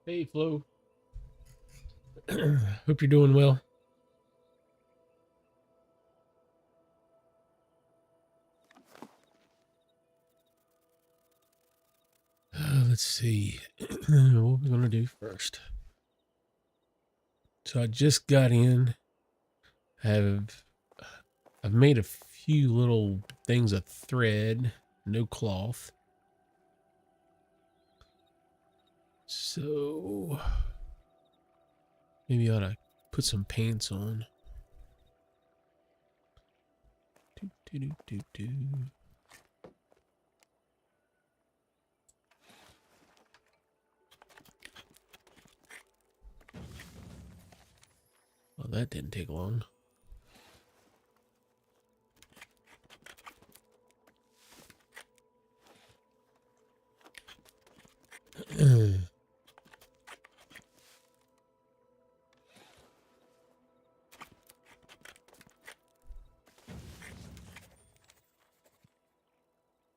Hey, Flo. Hope you're doing well. Let's see what we're gonna do first. So I just got in. Have I've made a few little things of thread, no cloth. So maybe I ought to put some pants on. Do, do, do, do, do. Well, that didn't take long.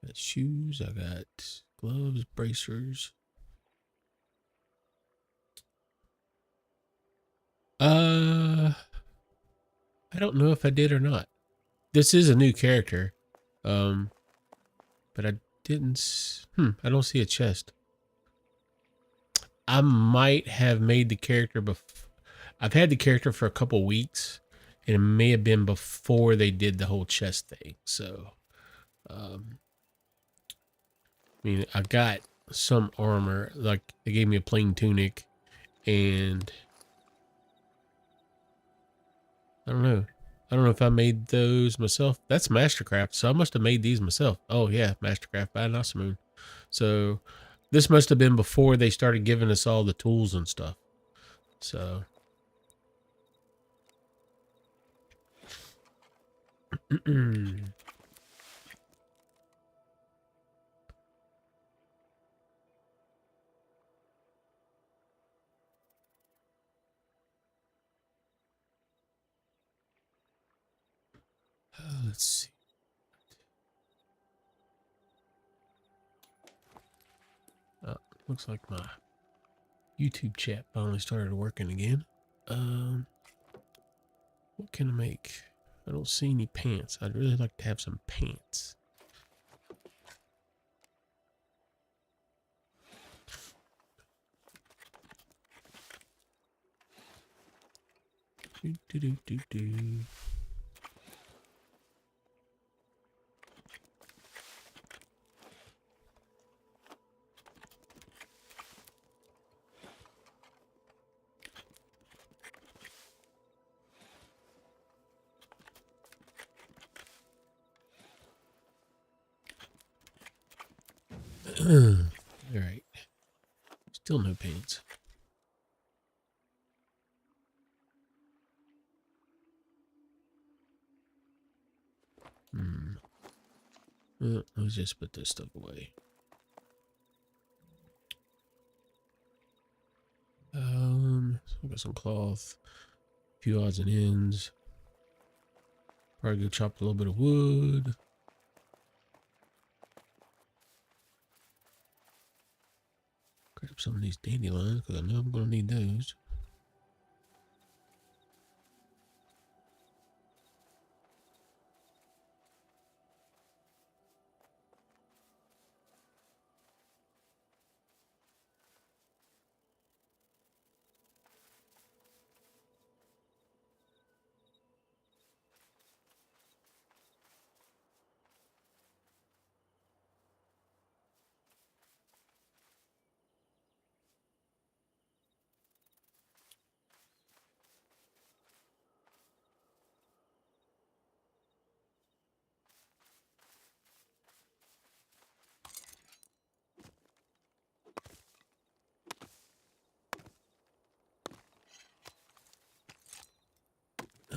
Got shoes, I got gloves, bracers. I don't know if I did or not. This is a new character. But I didn't. I don't see a chest. I might have made the character before. I've had the character for a couple weeks, and it may have been before they did the whole chest thing. So, I mean, I got some armor. Like they gave me a plain tunic, and I don't know. I don't know if I made those myself. That's Mastercraft, so I must have made these myself. Oh yeah, Mastercraft by Moon. So this must have been before they started giving us all the tools and stuff. So let's see. Looks like my YouTube chat finally started working again. What can I make? I don't see any pants. I'd really like to have some pants. Do, do, do, do, do. All right. Still no pants. Let's just put this stuff away. So I got some cloth, a few odds and ends. Probably go chop a little bit of wood. Grab some of these dandelions because I know I'm going to need those.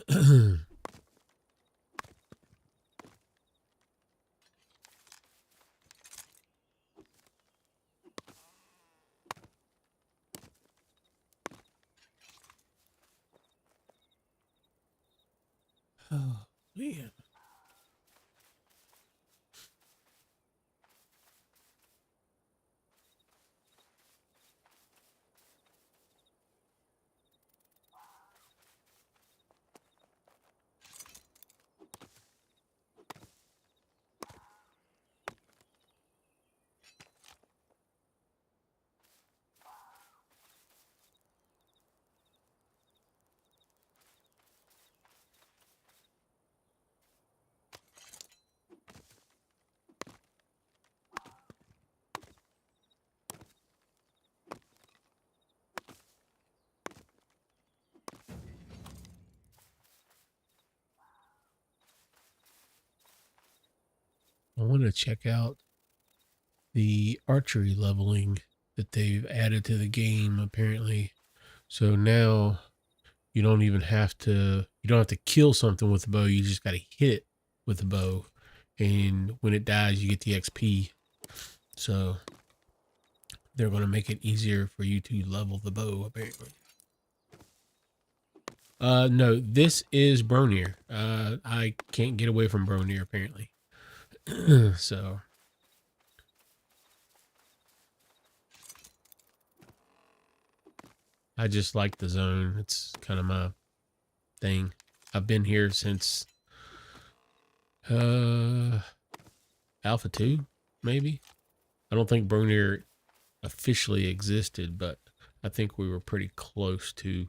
Oh, man. I want to check out the archery leveling that they've added to the game, apparently. So now you don't even have to, you don't have to kill something with the bow. You just got to hit it with the bow. And when it dies, you get the XP. So they're going to make it easier for you to level the bow, apparently. No, this is Bronir. I can't get away from Bronir, apparently. So I just like the zone. It's kind of my thing. I've been here since Alpha 2, maybe. I don't think Bronir officially existed, but I think we were pretty close to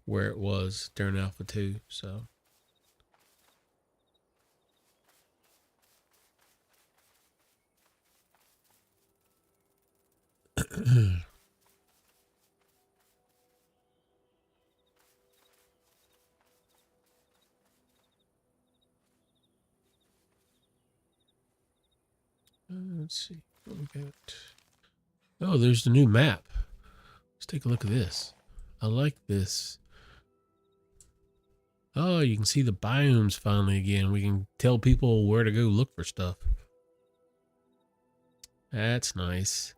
where it was during Alpha 2, so. Let's see what we got. Oh, there's the new map. Let's take a look at this. I like this. Oh, you can see the biomes finally again. We can tell people where to go look for stuff. That's nice.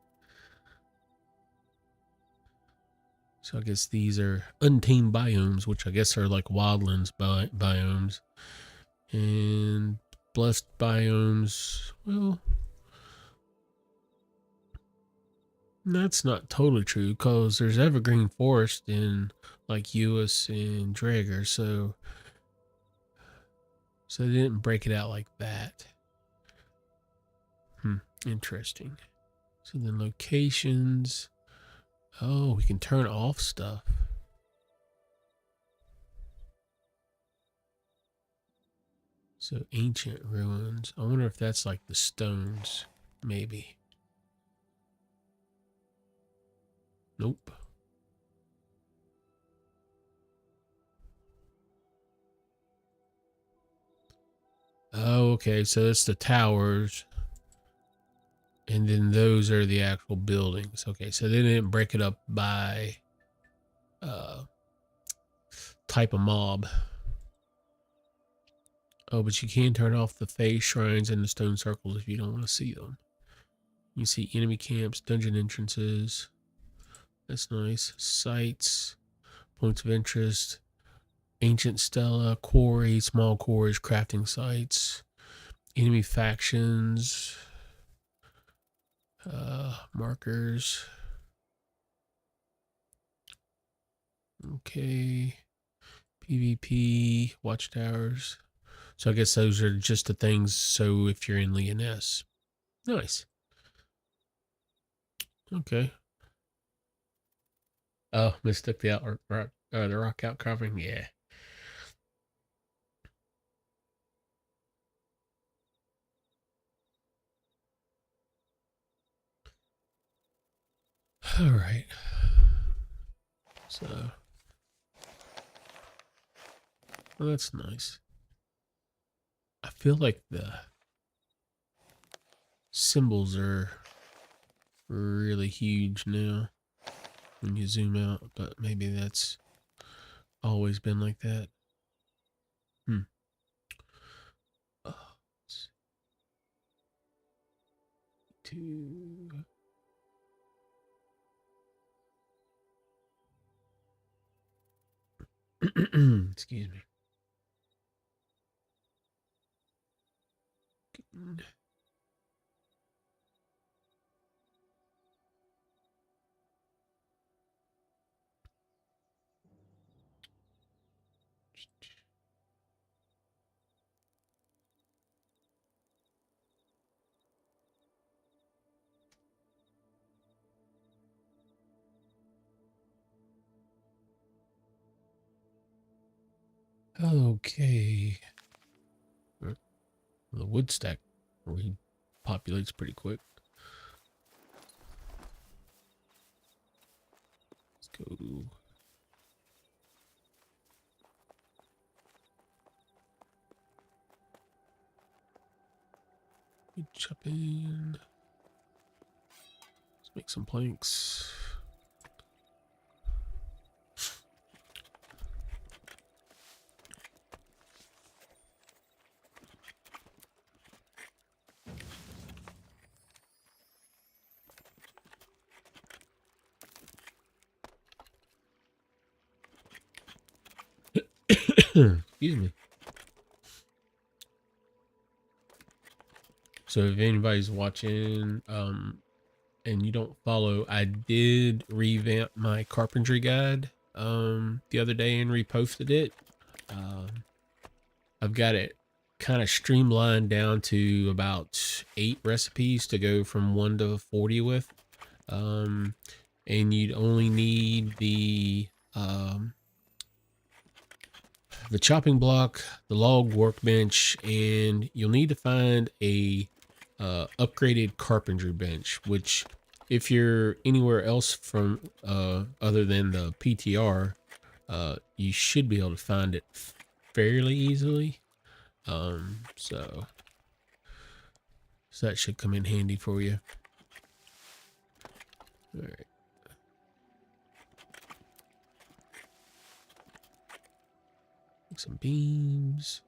So I guess these are untamed biomes, which I guess are like wildlands biomes. And blessed biomes, well, that's not totally true because there's evergreen forest in like Uis and Drager, so they didn't break it out like that. Interesting. So then locations. Oh, we can turn off stuff. So ancient ruins. I wonder if that's like the stones, maybe. Nope. Oh, okay. So it's the towers. And then those are the actual buildings. Okay, so they didn't break it up by type of mob. Oh, but you can turn off the face shrines and the stone circles if you don't want to see them. You see enemy camps, dungeon entrances. That's nice. Sites, points of interest, ancient stela, quarry, small quarries, crafting sites, enemy factions, markers. Okay. PvP, watchtowers. So I guess those are just the things. So if you're in Lyonesse. Nice. Okay. Oh, mistook the rock outcropping. Yeah. All right. So, well, that's nice. I feel like the symbols are really huge now when you zoom out, but maybe that's always been like that. to... Excuse me. Okay. The wood stack repopulates pretty quick. Let's go. Chopping. Let's make some planks. Excuse me. So if anybody's watching, and you don't follow, I did revamp my carpentry guide, the other day and reposted it. I've got it kind of streamlined down to about 8 recipes to go from 1 to 40 with. And you'd only need the chopping block, the log workbench, and you'll need to find a upgraded carpentry bench, which if you're anywhere else from other than the PTR, you should be able to find it fairly easily. So that should come in handy for you. All right. Make some beams.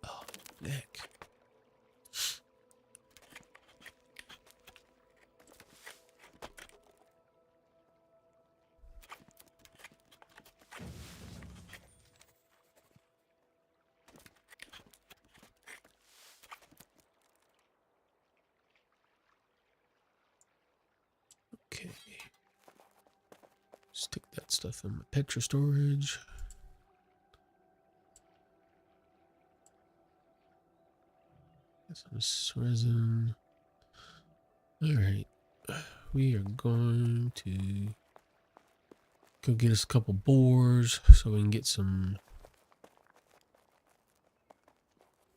Oh, neck. Okay. Stick that stuff in my Petra storage. Some resin. All right. We are going to go get us a couple boars so we can get some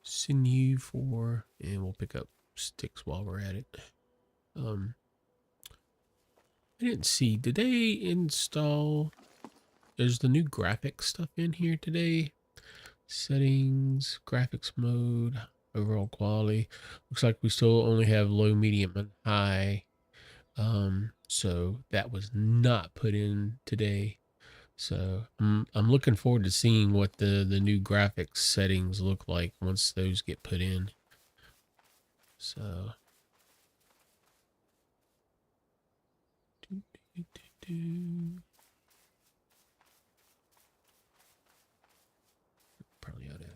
sinew for, and we'll pick up sticks while we're at it. I didn't see, did they install, there's the new graphics stuff in here today. Settings, graphics mode, overall quality. Looks like we still only have low, medium, and high. So that was not put in today. So I'm looking forward to seeing what the new graphics settings look like once those get put in. So probably ought to.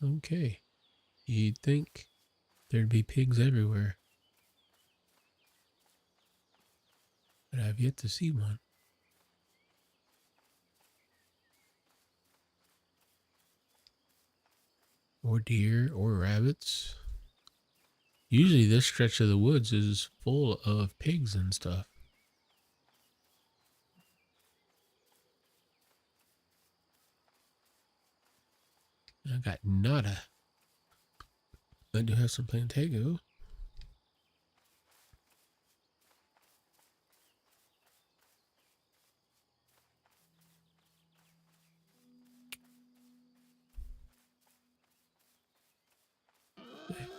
Okay. You'd think there'd be pigs everywhere, but I've yet to see one. or deer or rabbits. Usually this stretch of the woods is full of pigs and stuff. I got nada. I do have some plantago.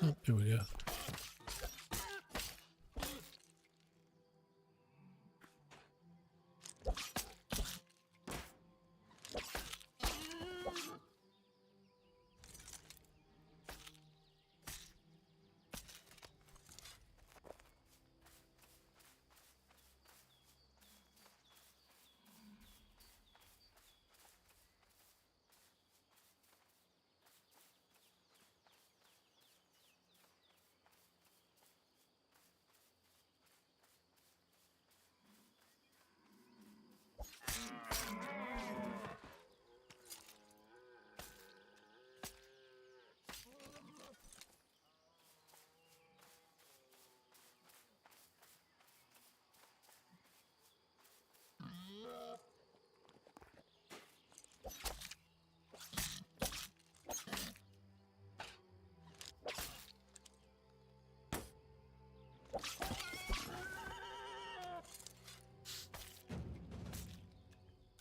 Oh, there we go.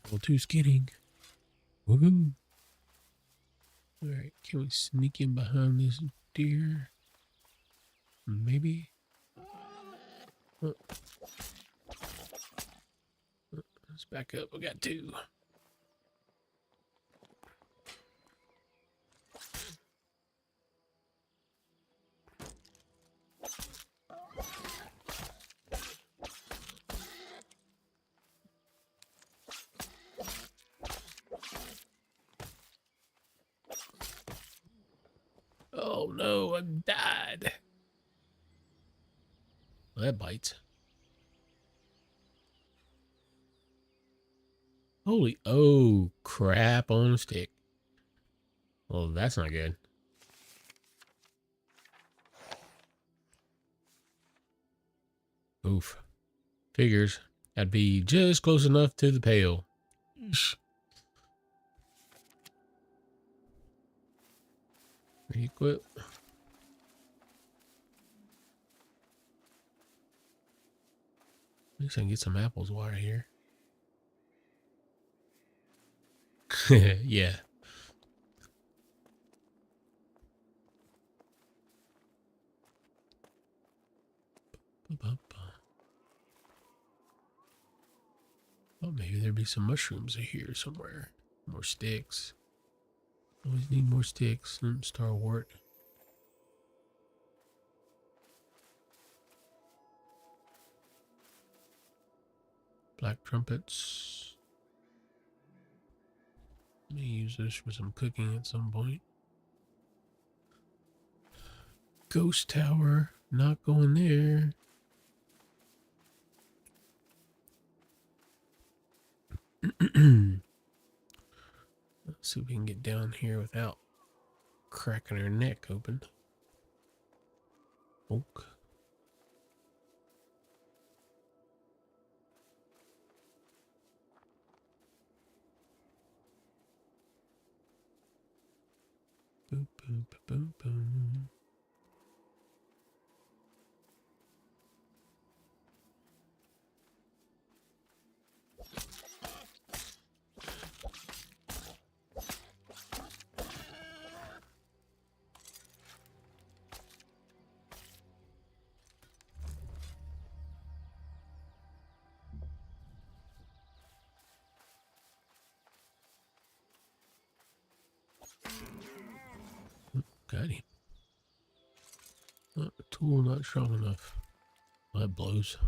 A little too skinny. Woohoo. Alright, can we sneak in behind this deer? Maybe? Oh. Let's back up. We got two. Oh no, I died. Well, that bites. Holy, oh crap on a stick. Well, that's not good. Oof. Figures. That'd be just close enough to the pail. Re-equip. At least I can get some apples while I'm here. Yeah. Oh, maybe there'd be some mushrooms here somewhere. More sticks. Always need more sticks. Starwort. Black trumpets. Let me use this for some cooking at some point. Ghost tower. Not going there. Let's see if we can get down here without cracking our neck open. Oak. Boom, boom, boom, boom. Got him. The tool not strong enough. Well, that blows.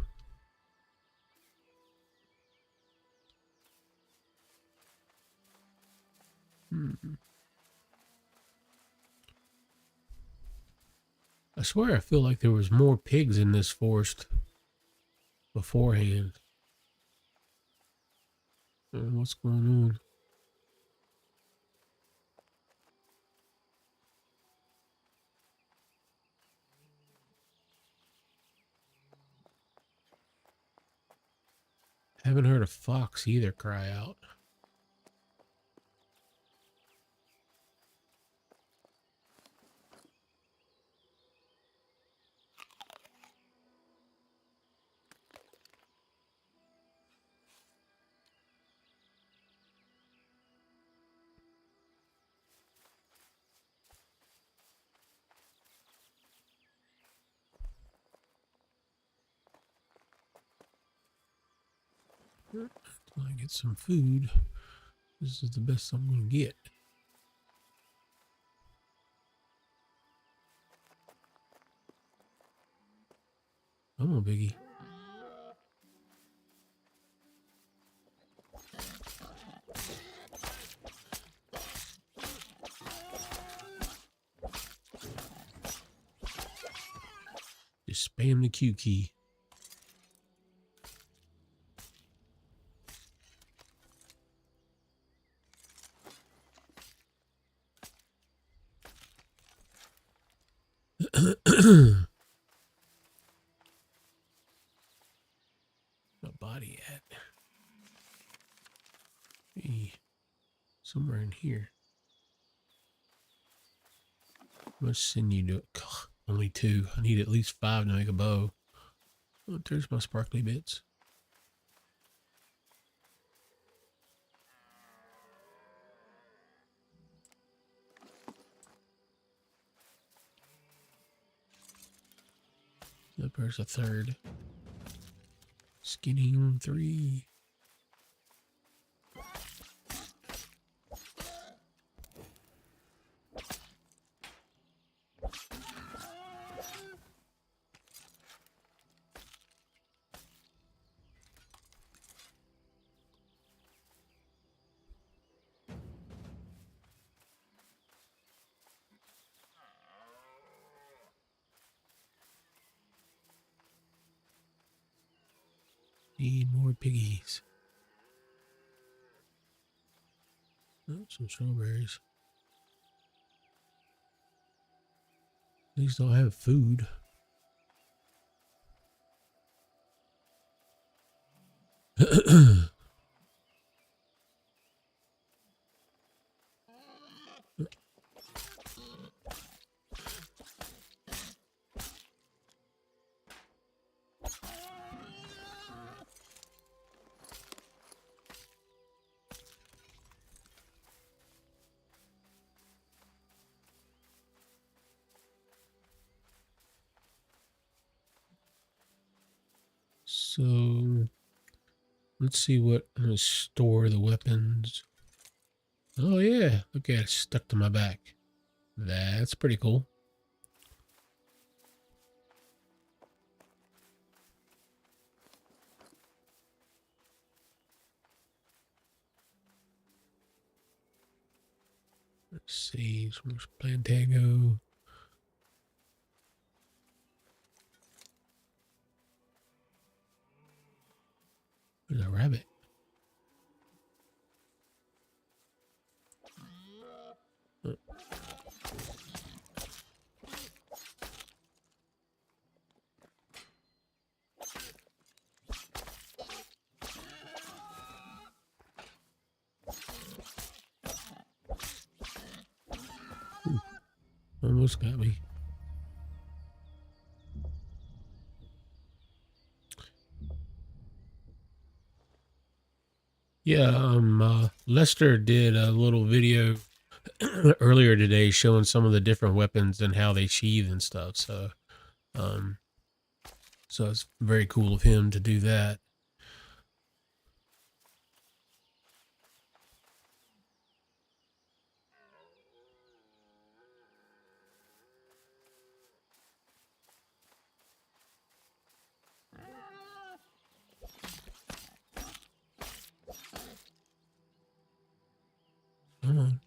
I swear I feel like there was more pigs in this forest beforehand. What's going on? Haven't heard a fox either cry out. Until I get some food. This is the best I'm going to get. Come on, Biggie. Just spam the Q key. My body at? Hey, somewhere in here. How much sinew do it? God, only 2. I need at least 5 to make a bow. Oh, there's my sparkly bits. There's a 3rd. Skinning 3. Need more piggies. Oh, some strawberries. These don't have food. So let's see what I'm gonna store the weapons. Oh yeah, look at it stuck to my back. That's pretty cool. Let's see, some Plantago. There's a rabbit. Almost got me. Yeah, Lester did a little video earlier today showing some of the different weapons and how they sheathe and stuff. So, so it's very cool of him to do that. Come on.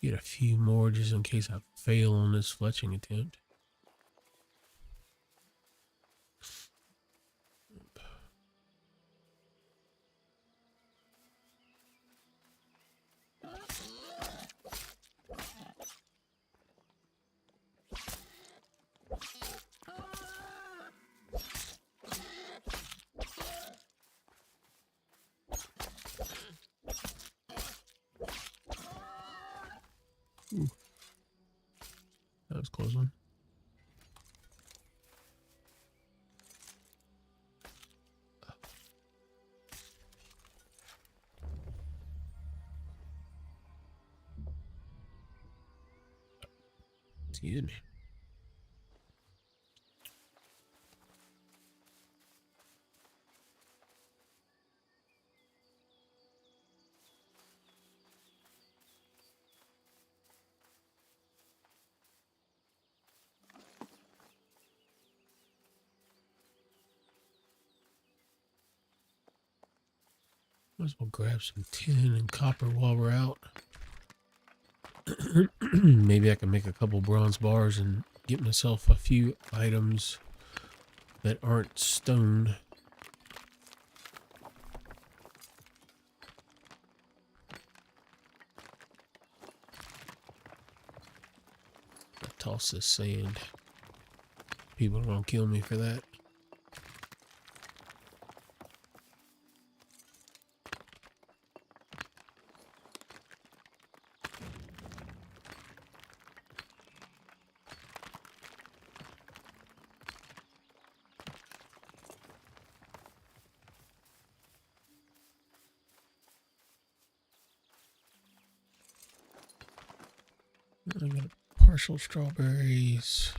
Get a few more just in case I fail on this fletching attempt. That was a close one. Excuse me. Might as well grab some tin and copper while we're out. Maybe I can make a couple bronze bars and get myself a few items that aren't stone. I toss this sand. People are gonna kill me for that. I got partial strawberries.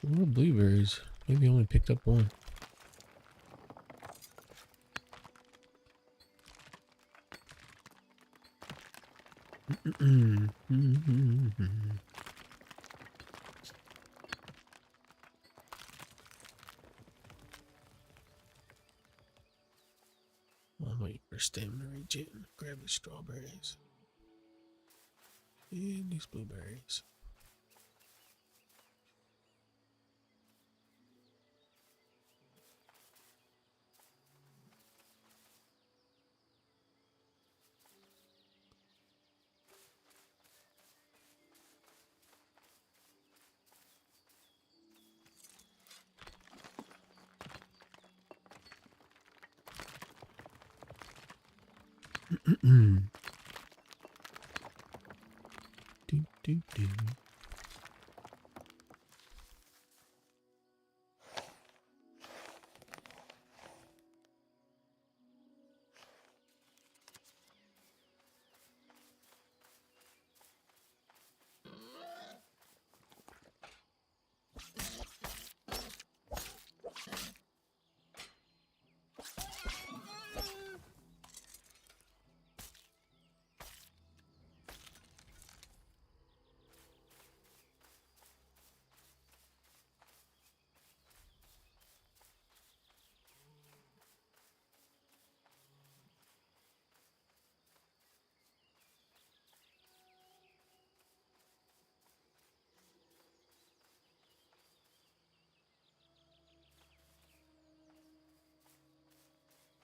What are blueberries? Maybe I only picked up one. I'm waiting for stamina regen. Grab the strawberries. And these blueberries. Do, do, do.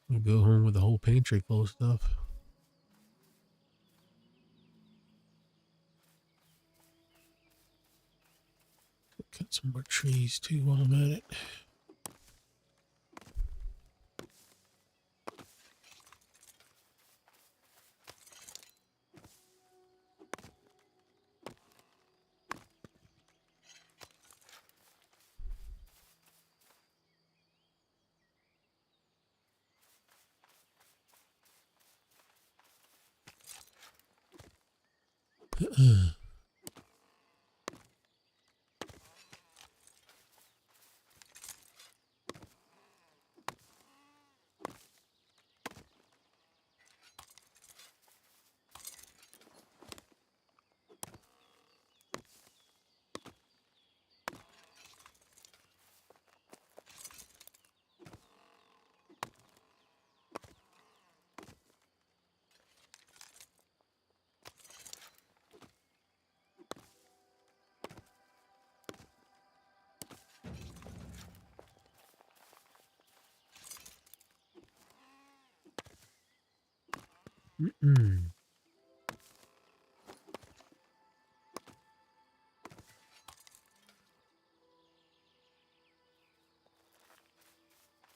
We'll go home with a whole pantry full of stuff. Cut some more trees too while I'm at it.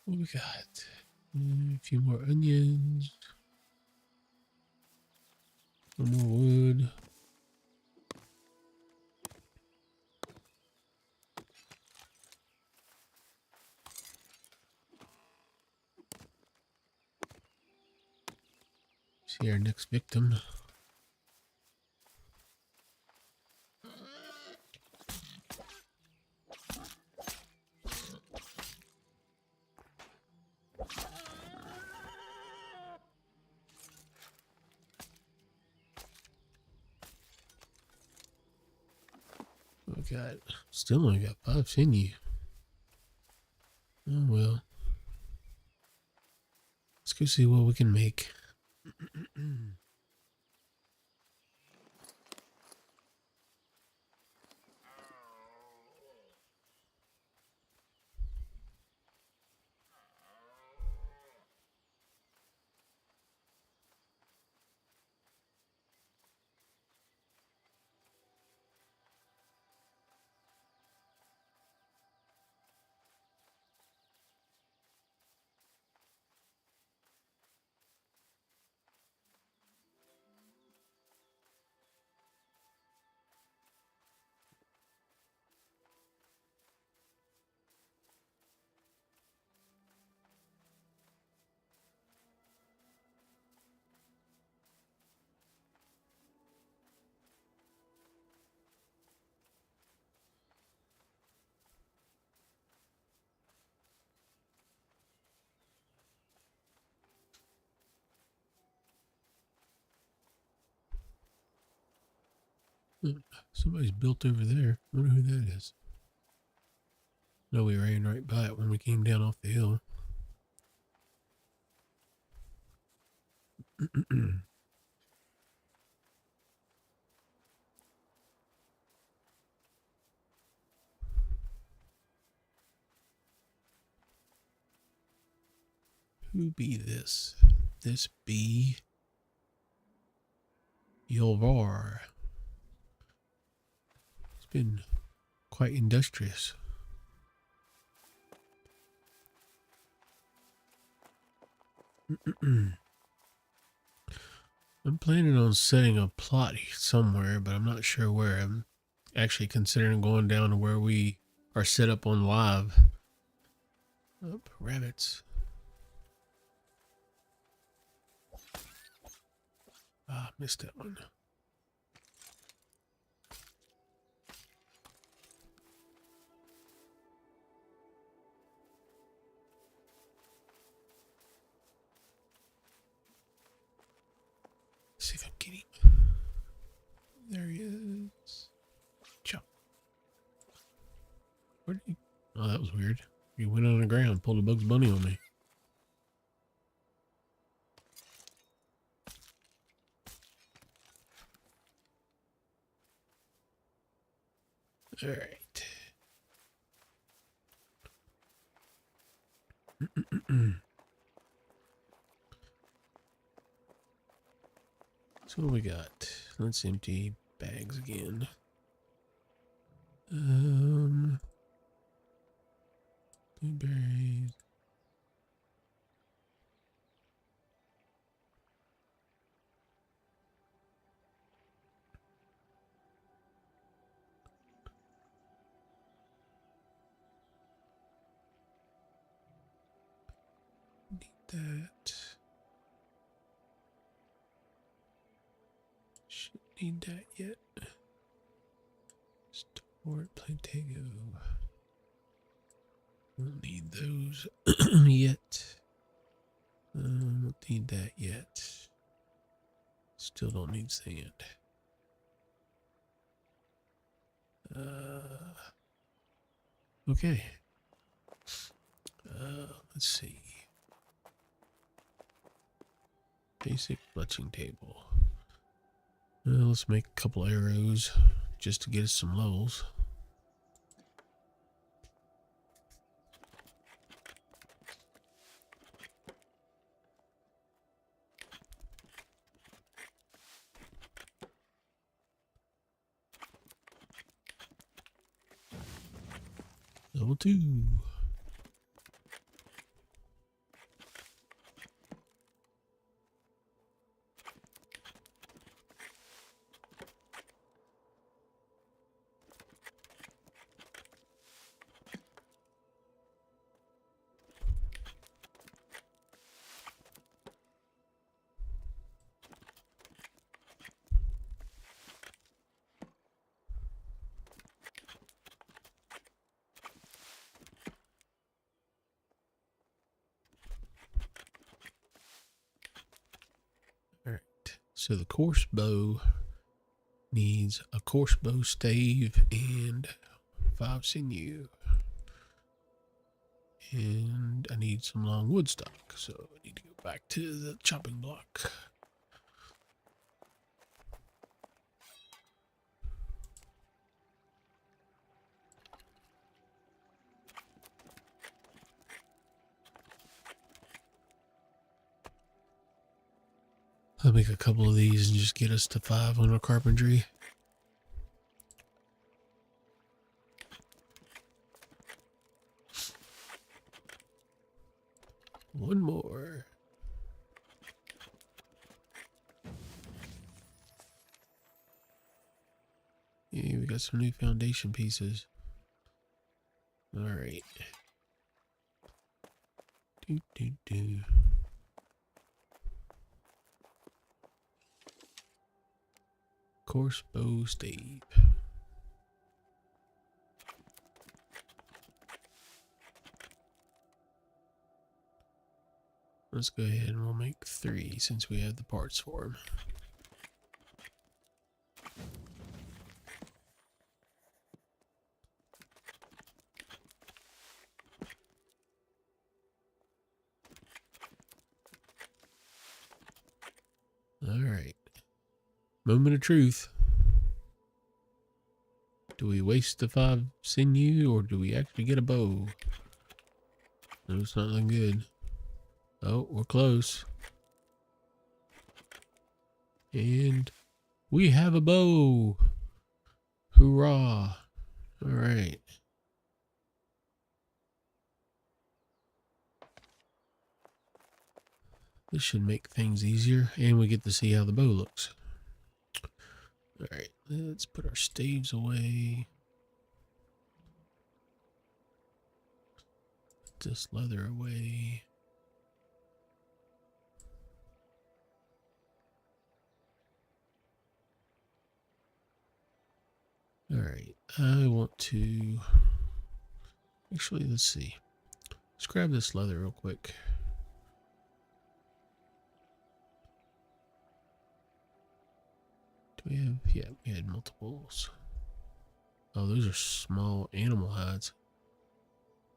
What we got? A few more onions. Some more wood. See our next victim. We got, still only got 5 sinew. Oh well. Let's go see what we can make. Somebody's built over there. I wonder who that is. No, we ran right by it when we came down off the hill. Who be this? This be Yolvar. It's been quite industrious. I'm planning on setting a plot somewhere, but I'm not sure where. I'm actually considering going down to where we are set up on live. Oh, rabbits. Ah, missed that one. Let's see if I can get him. There he is. Chop. Where did he? Oh, that was weird. He went on the ground, pulled a Bugs Bunny on me. All right. So what we got? Let's empty bags again. Blueberries. Need that. Shouldn't need that yet. Store Plantago. Won't need those yet. Don't need that yet. Still don't need sand. Okay. Let's see. Basic fletching table. Let's make a couple arrows just to get us some levels. Level 2. So the coarse bow needs a coarse bow stave and 5 sinew. And I need some long wood stock, so I need to go back to the chopping block. I'll make a couple of these and just get us to 5 on our carpentry. One more. Yeah, we got some new foundation pieces. All right. Do. Coarse bow stave. Let's go ahead and we'll make 3 since we have the parts for them. All right. Moment of truth. Do we waste the 5 sinew or do we actually get a bow? No, it's not looking good. Oh, we're close. And we have a bow. Hoorah. All right. This should make things easier, and we get to see how the bow looks. All right, let's put our staves away. Put this leather away. All right, I want to... Actually, let's see. Let's grab this leather real quick. Do we have... Yeah, we had multiples. Oh, those are small animal hides.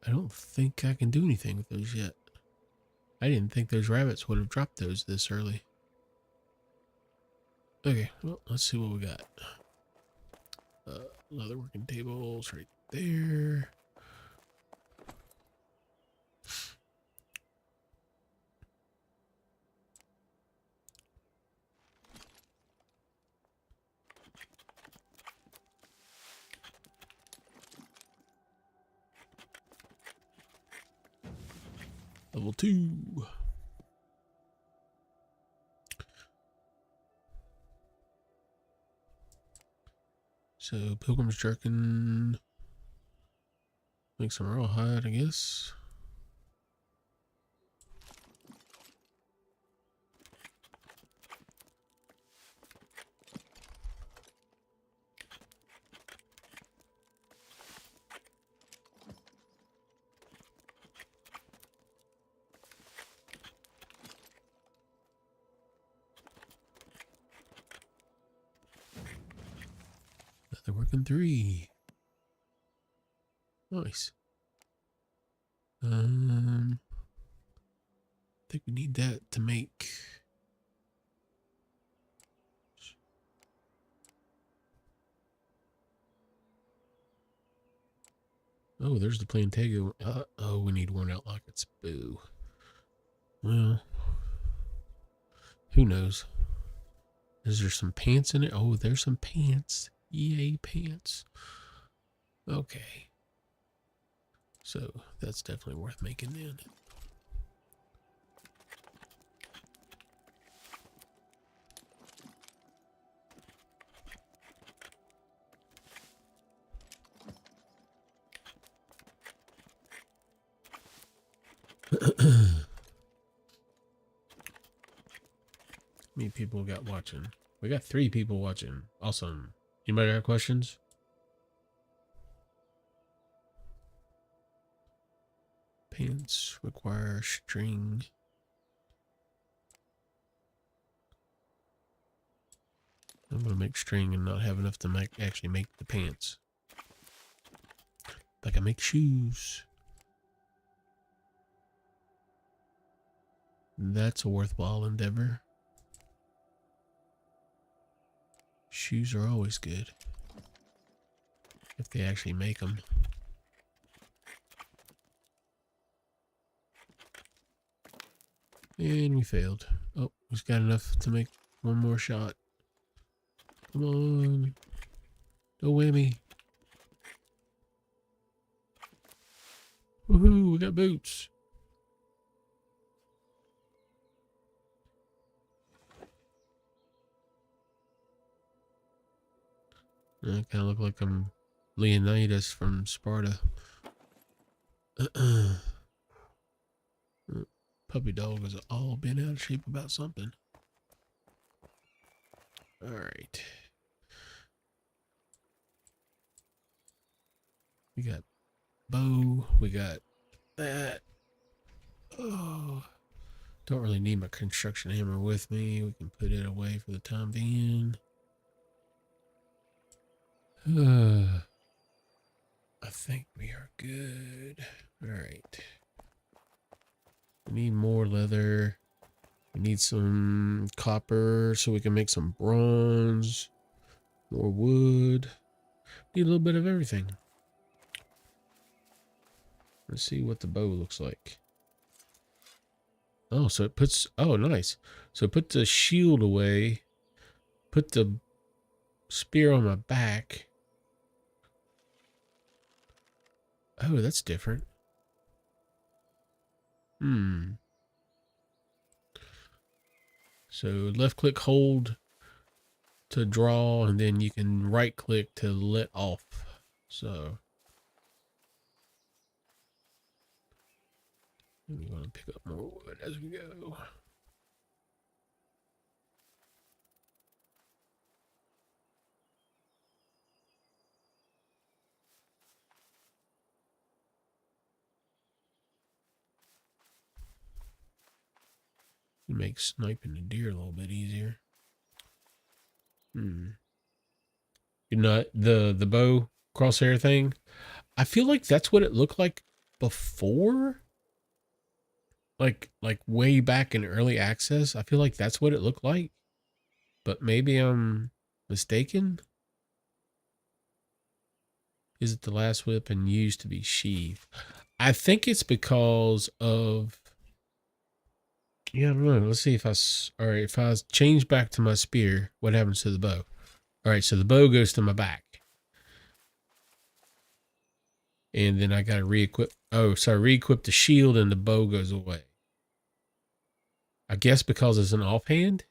I don't think I can do anything with those yet. I didn't think those rabbits would have dropped those this early. Okay, well, let's see what we got. Leather working tables right there. Level 2. So, Pilgrim's Jerkin. Make some rawhide, I guess. They're working 3. Nice. I think we need that to make... Oh, there's the Plantago. Oh, we need worn out lockets. Boo. Well, who knows? Is there some pants in it? Oh, there's some pants. Yay, pants. Okay. So, that's definitely worth making then. How many people got watching? We got 3 people watching. Awesome. Anybody got questions? Pants require string. I'm gonna make string and not have enough to actually make the pants. Like I make shoes. That's a worthwhile endeavor. Shoes are always good. If they actually make them. And we failed. Oh, we've got enough to make one more shot. Come on. No whammy. Woohoo, we got boots. I kind of look like I'm Leonidas from Sparta. Puppy dog has all been out of shape about something. All right. We got bow. We got that. Oh, don't really need my construction hammer with me. We can put it away for the time being. I think we are good. All right. We need more leather. We need some copper so we can make some bronze. More wood. Need a little bit of everything. Let's see what the bow looks like. Oh, so it puts... Oh, nice. So put the shield away. Put the spear on my back. Oh, that's different. So left click hold to draw, and then you can right click to let off. So we want to pick up more wood as we go. It makes sniping the deer a little bit easier. You're not the bow crosshair thing. I feel like that's what it looked like before. Like way back in early access. I feel like that's what it looked like. But maybe I'm mistaken. Is it the last weapon used to be sheath? I think it's because of... Yeah, I don't know. Let's see if Alright, if I change back to my spear, what happens to the bow? Alright, so the bow goes to my back. And then I gotta re-equip... Oh, sorry, re-equip the shield and the bow goes away. I guess because it's an offhand.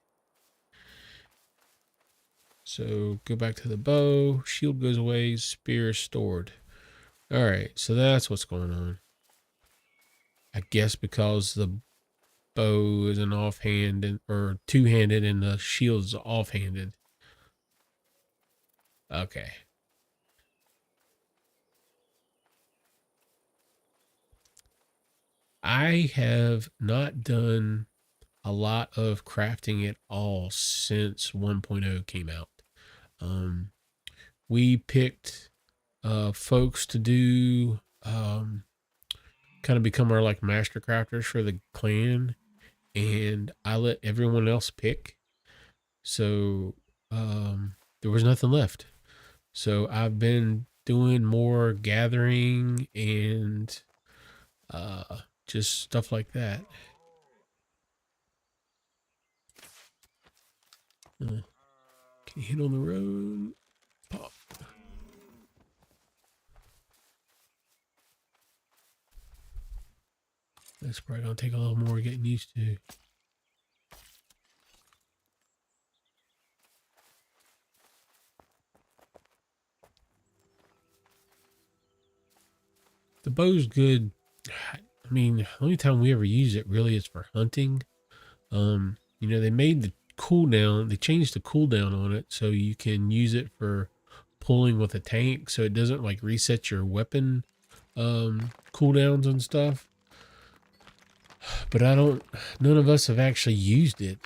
So go back to the bow. Shield goes away. Spear is stored. Alright, so that's what's going on. I guess because the bow is an offhand or two-handed and the shield is offhanded. Okay. I have not done a lot of crafting at all since 1.0 came out. We picked folks to do kind of become our like master crafters for the clan, and I let everyone else pick. So there was nothing left. So I've been doing more gathering and just stuff like that. Can you hit on the road? Pop. That's probably gonna take a little more getting used to. The bow's good. I mean, the only time we ever use it really is for hunting. You know, they made the cooldown, they changed the cooldown on it so you can use it for pulling with a tank so it doesn't like reset your weapon cooldowns and stuff. But none of us have actually used it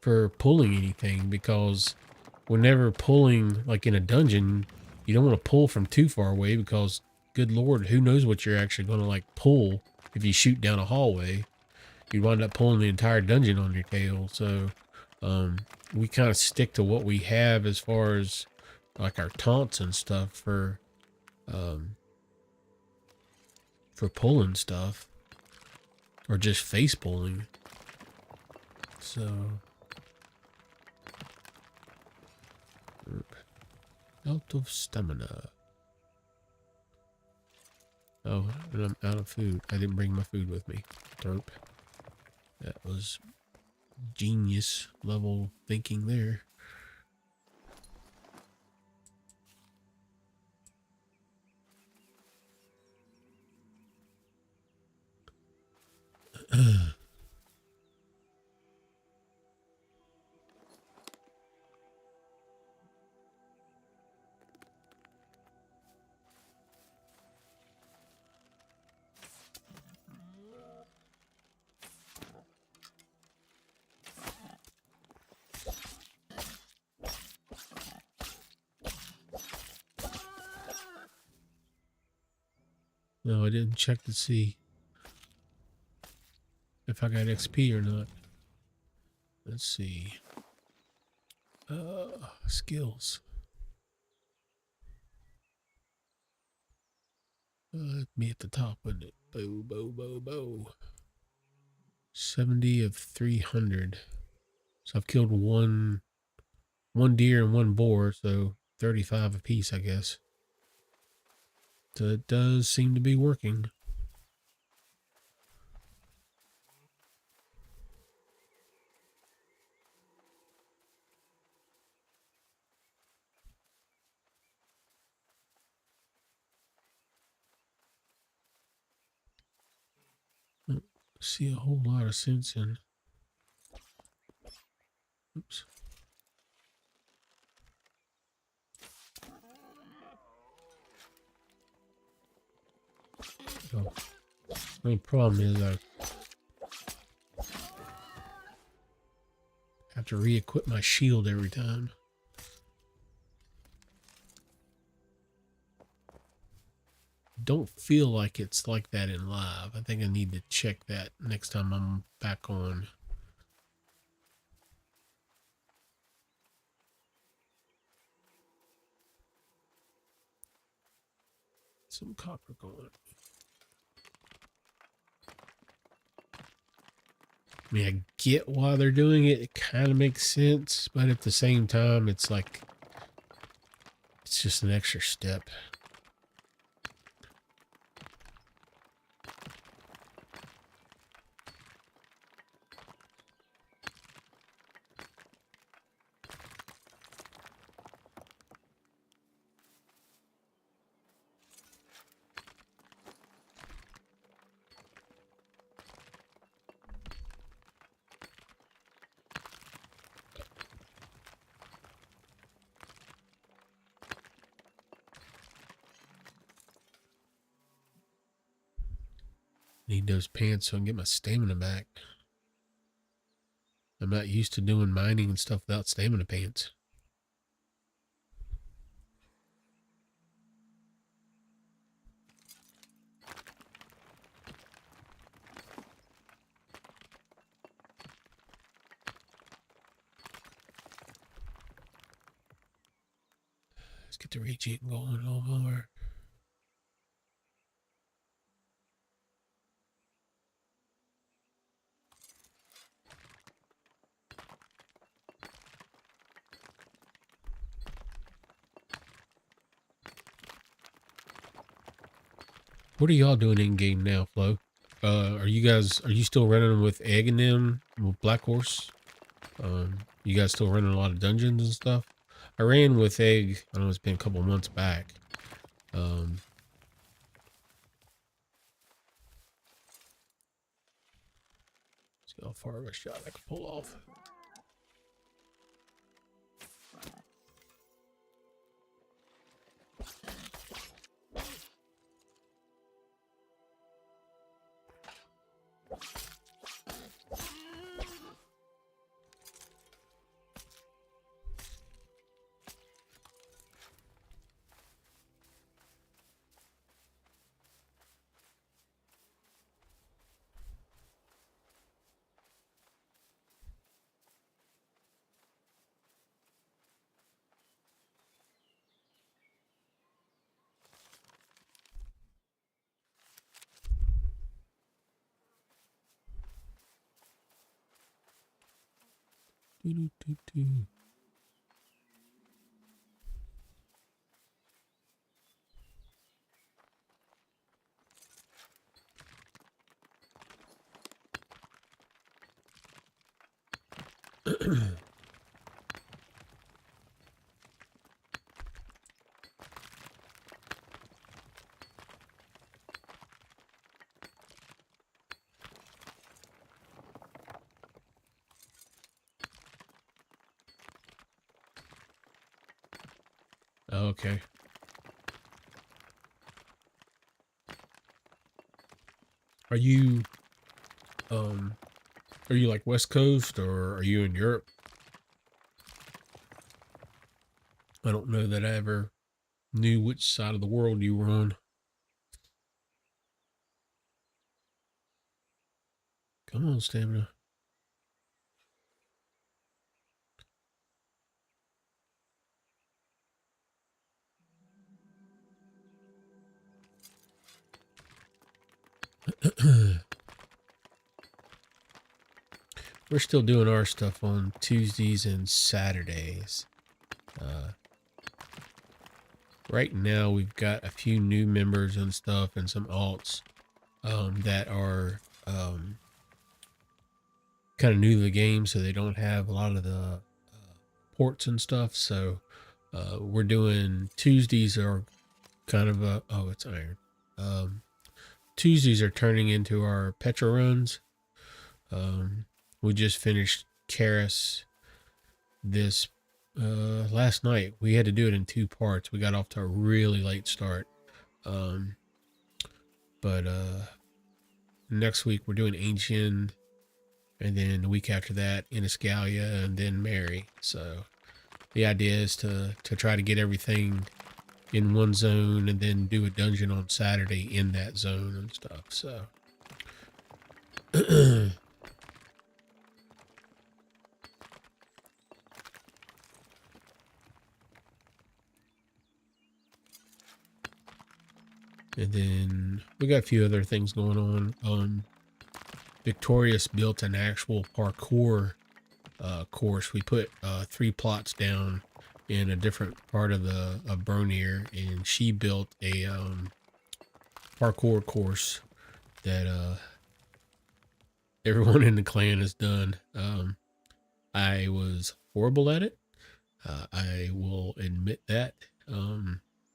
for pulling anything because whenever pulling, like in a dungeon, you don't want to pull from too far away because, good Lord, who knows what you're actually going to like pull if you shoot down a hallway. You wind up pulling the entire dungeon on your tail. So we kind of stick to what we have as far as like our taunts and stuff for pulling stuff or just face pulling. So out of stamina. Oh, and I'm out of food. I didn't bring my food with me. Derp. That was genius level thinking there. No, I didn't check to see if I got XP or not. Let's see. Skills. It'd be at the top, wouldn't it? Bow, bow, bow, bow. 70 of 300. So I've killed one deer and one boar, so 35 apiece, I guess. So it does seem to be working. Don't see a whole lot of sense in. Oops. Oh. The only problem is I have to re-equip my shield every time. Don't feel like it's like that in live. I think I need to check that next time I'm back on. Some copper going. I mean, I get why they're doing it. It kind of makes sense, but at the same time, it's like, it's just an extra step. Need those pants so I can get my stamina back. I'm not used to doing mining and stuff without stamina pants. Let's get the recheat going a little more. What are y'all doing in game now, Flo? Are you still running with Egg and them with Black Horse? You guys still running a lot of dungeons and stuff? I ran with Egg. I know it's been a couple months back. Let's see how far of a shot I can pull off. Okay. Are you um are you like West Coast or are you in Europe? I don't know that I ever knew which side of the world you were on. Come on, stamina. We're still doing our stuff on Tuesdays and Saturdays. Uh, right now, we've got a few new members and stuff and some alts that are kind of new to the game, so they don't have a lot of the ports and stuff. So we're doing Tuesdays are kind of a oh, it's iron. Tuesdays are turning into our Petra runs. We just finished Karis this last night. We had to do it in two parts. We got off to a really late start. Um, but next week we're doing Ancient, and then the week after that Iniscalia, and then Mary. So the idea is to try to get everything in one zone and then do a dungeon on Saturday in that zone and stuff. So and then we got a few other things going on. Victorious built an actual parkour course. We put 3 plots down in a different part of the of Bernier, and she built a parkour course that everyone in the clan has done. I was horrible at it. I will admit that.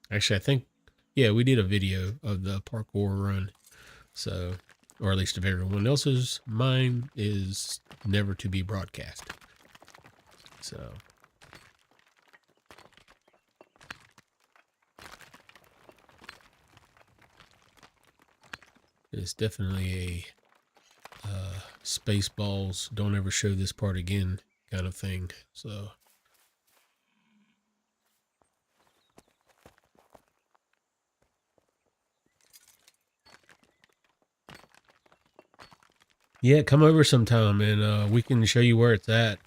Actually, I think, yeah, we did a video of the parkour run. So, or at least if everyone else's, mine is never to be broadcast. So, it's definitely a Spaceballs, don't ever show this part again kind of thing. So, yeah, come over sometime and we can show you where it's at.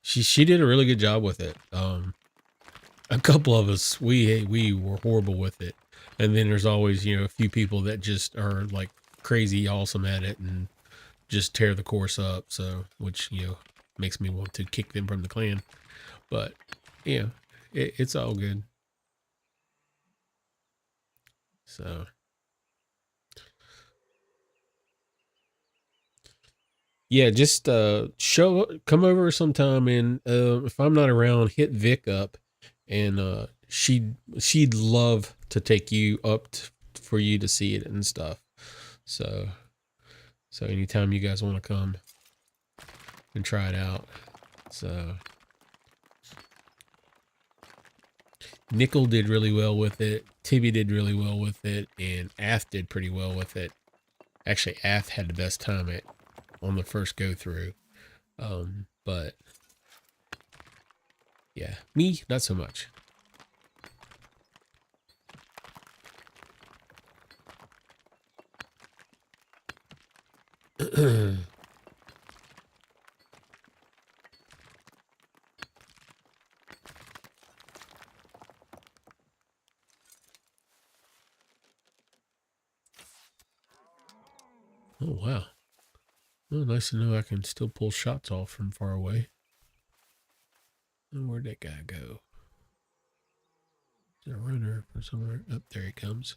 She did a really good job with it. A couple of us we were horrible with it, and then there's always a few people that just are like crazy awesome at it and just tear the course up. So which makes me want to kick them from the clan, but yeah, it's all good. So yeah, just come over sometime, and if I'm not around, hit Vic up, and she'd love to take you up for you to see it and stuff. So anytime you guys want to come and try it out. So Nickel did really well with it. Tibby did really well with it, and Ath did pretty well with it. Actually, Ath had the best time on the first go through. But yeah, me not so much. Oh wow, Well, nice to know I can still pull shots off from far away. Where'd that guy go? Is there a runner or somewhere? Up there he comes.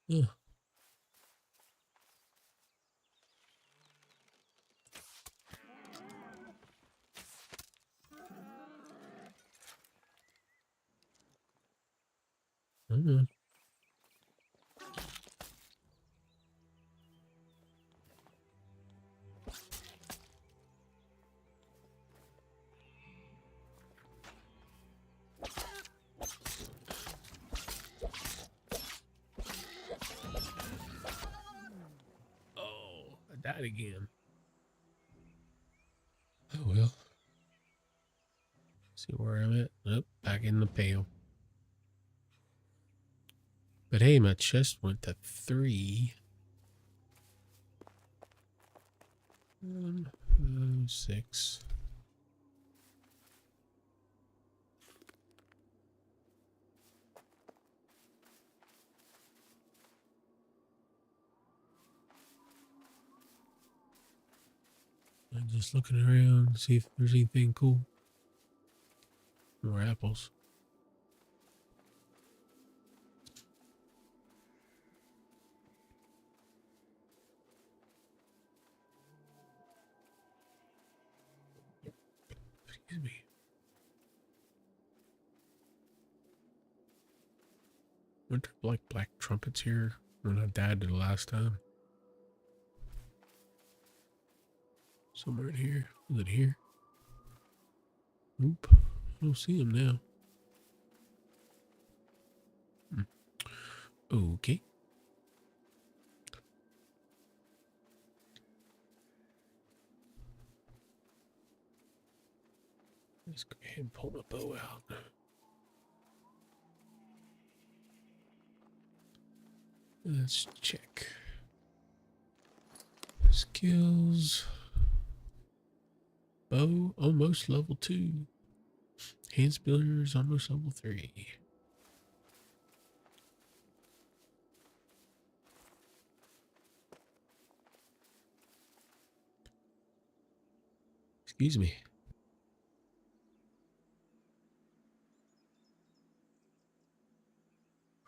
Yeah. Mm-hmm. Oh, I died again. Oh well. See where I'm at? Nope, back in the pail. But hey, my chest went to 3. 6. I'm just looking around, see if there's anything cool. More apples. Excuse me. Weren't there like black trumpets here when I died the last time? Somewhere in here. Is it here? Nope. I don't see him now. Okay. Let's go ahead and pull my bow out. Let's check. Skills. Bow, almost level 2. Hand spillers, almost level 3. Excuse me.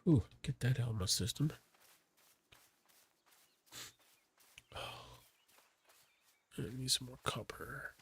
Ooh, get that out of my system. Oh, I need some more copper.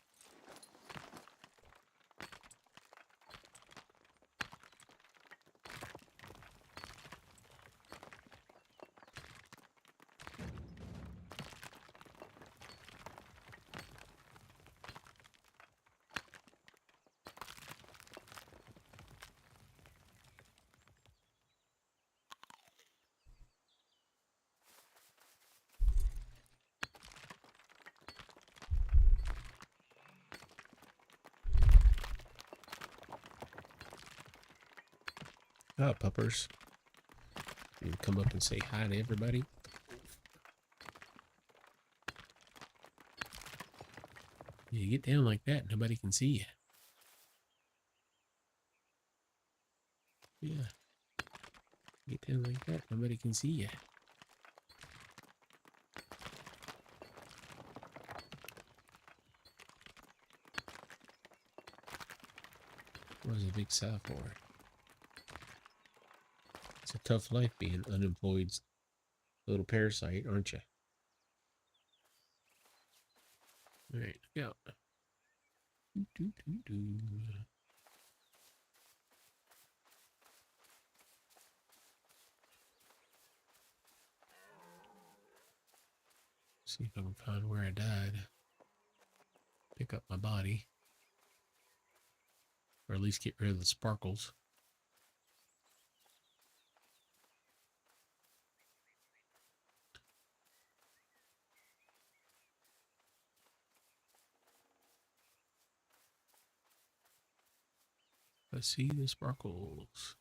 Ah, puppers. You come up and say hi to everybody. You get down like that, nobody can see you. Yeah. Get down like that, nobody can see you. What is a big sigh for? It's a tough life being unemployed little parasite, aren't you? All right, go. See if I can find where I died. Pick up my body. Or at least get rid of the sparkles. Let's see the sparkles.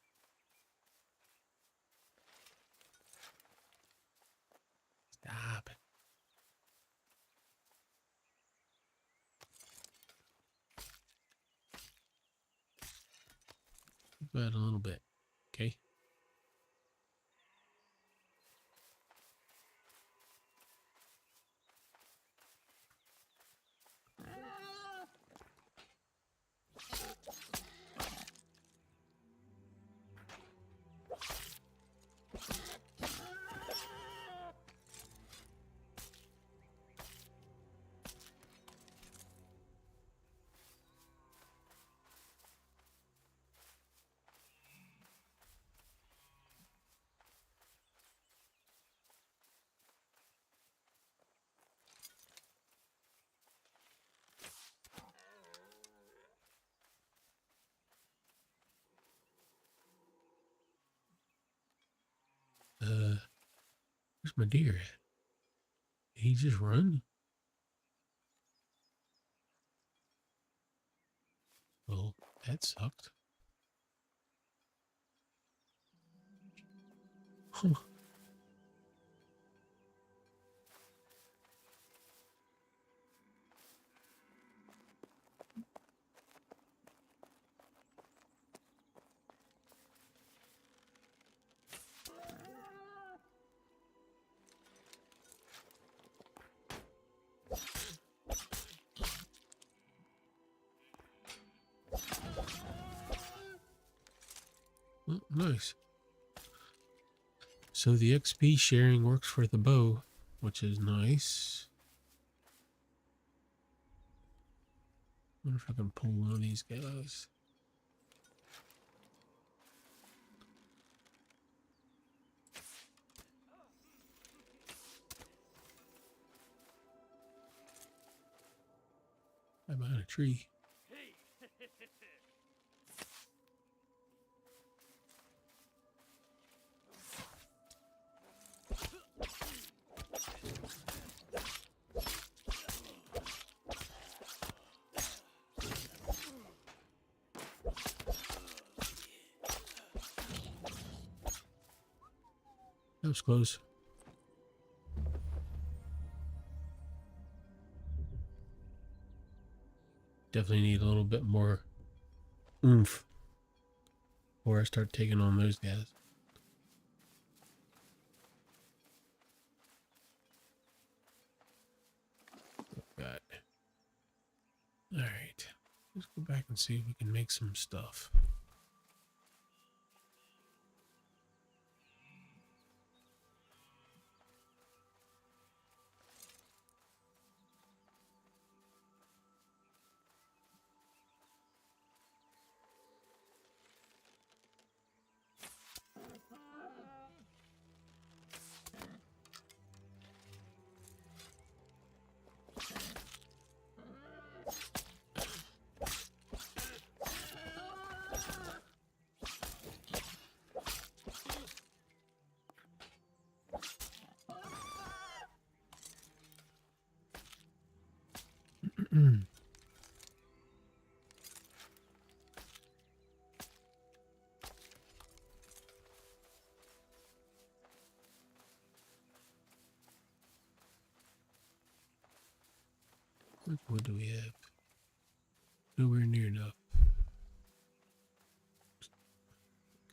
Stop. About a little bit. Okay. Where's my deer at? Did he just run? Well, that sucked. Huh. Oh, nice. So the XP sharing works for the bow, which is nice. Wonder if I can pull one of these guys. I'm behind a tree. That was close. Definitely need a little bit more oomph before I start taking on those guys. Got. All right. Let's go back and see if we can make some stuff. What do we have? Nowhere near enough.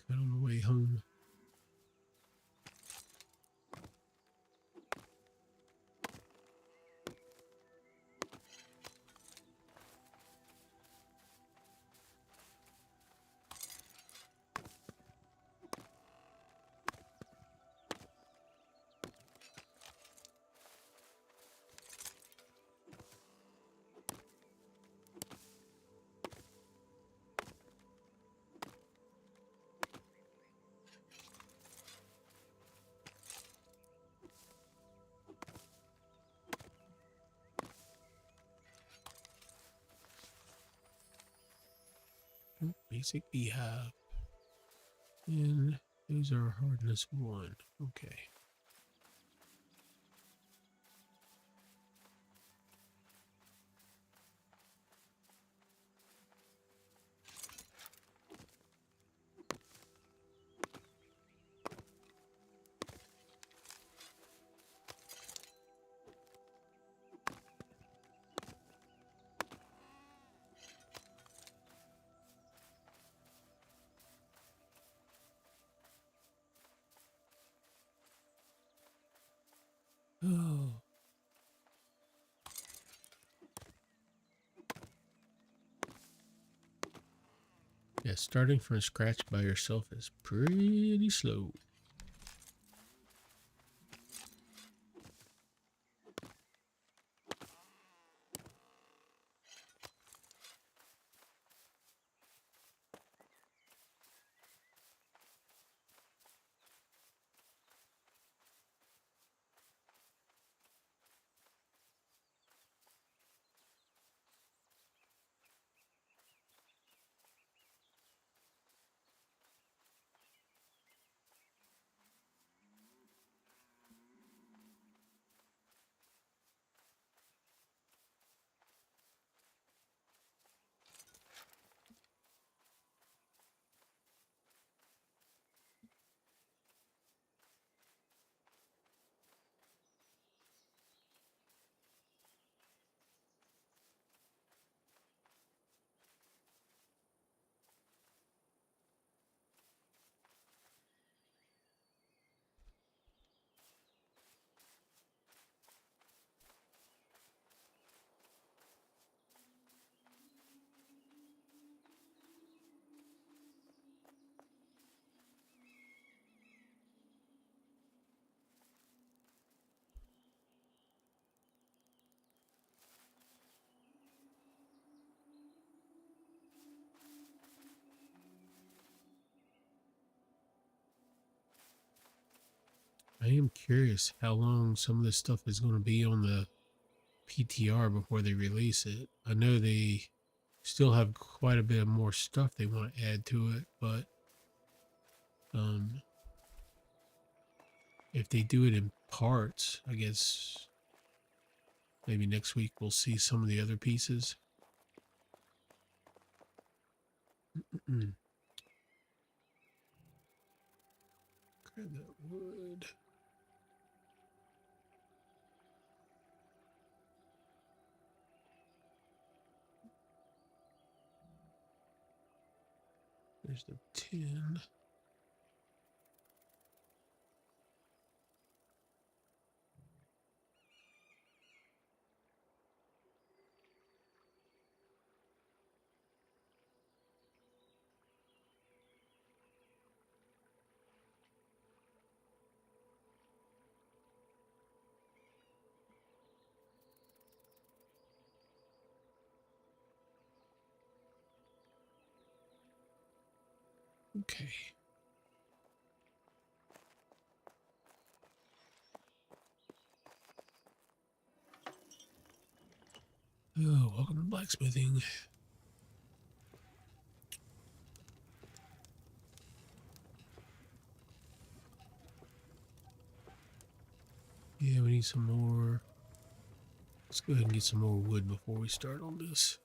Cut on the way home. Basic beehive. And those are hardness 1. Okay. Oh. Yeah, starting from scratch by yourself is pretty slow. I am curious how long some of this stuff is going to be on the PTR before they release it. I know they still have quite a bit of more stuff they want to add to it, but if they do it in parts, I guess maybe next week we'll see some of the other pieces. Grab that wood. There's the tin. Okay. Oh, welcome to blacksmithing. Yeah, we need some more. Let's go ahead and get some more wood before we start on this.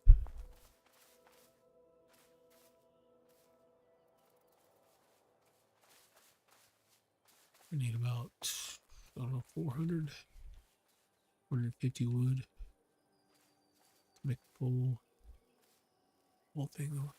I need about, I don't know, 450 wood to make the whole thing.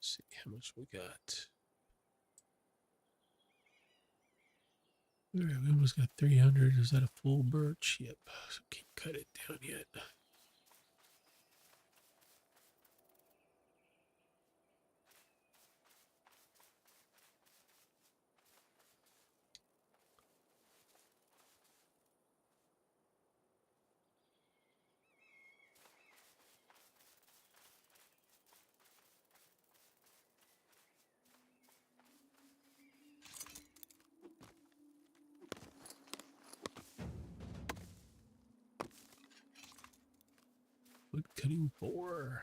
See how much we got. All right, we almost got 300. Is that a full birch? Yep. So can't cut it down yet. Wood cutting 4.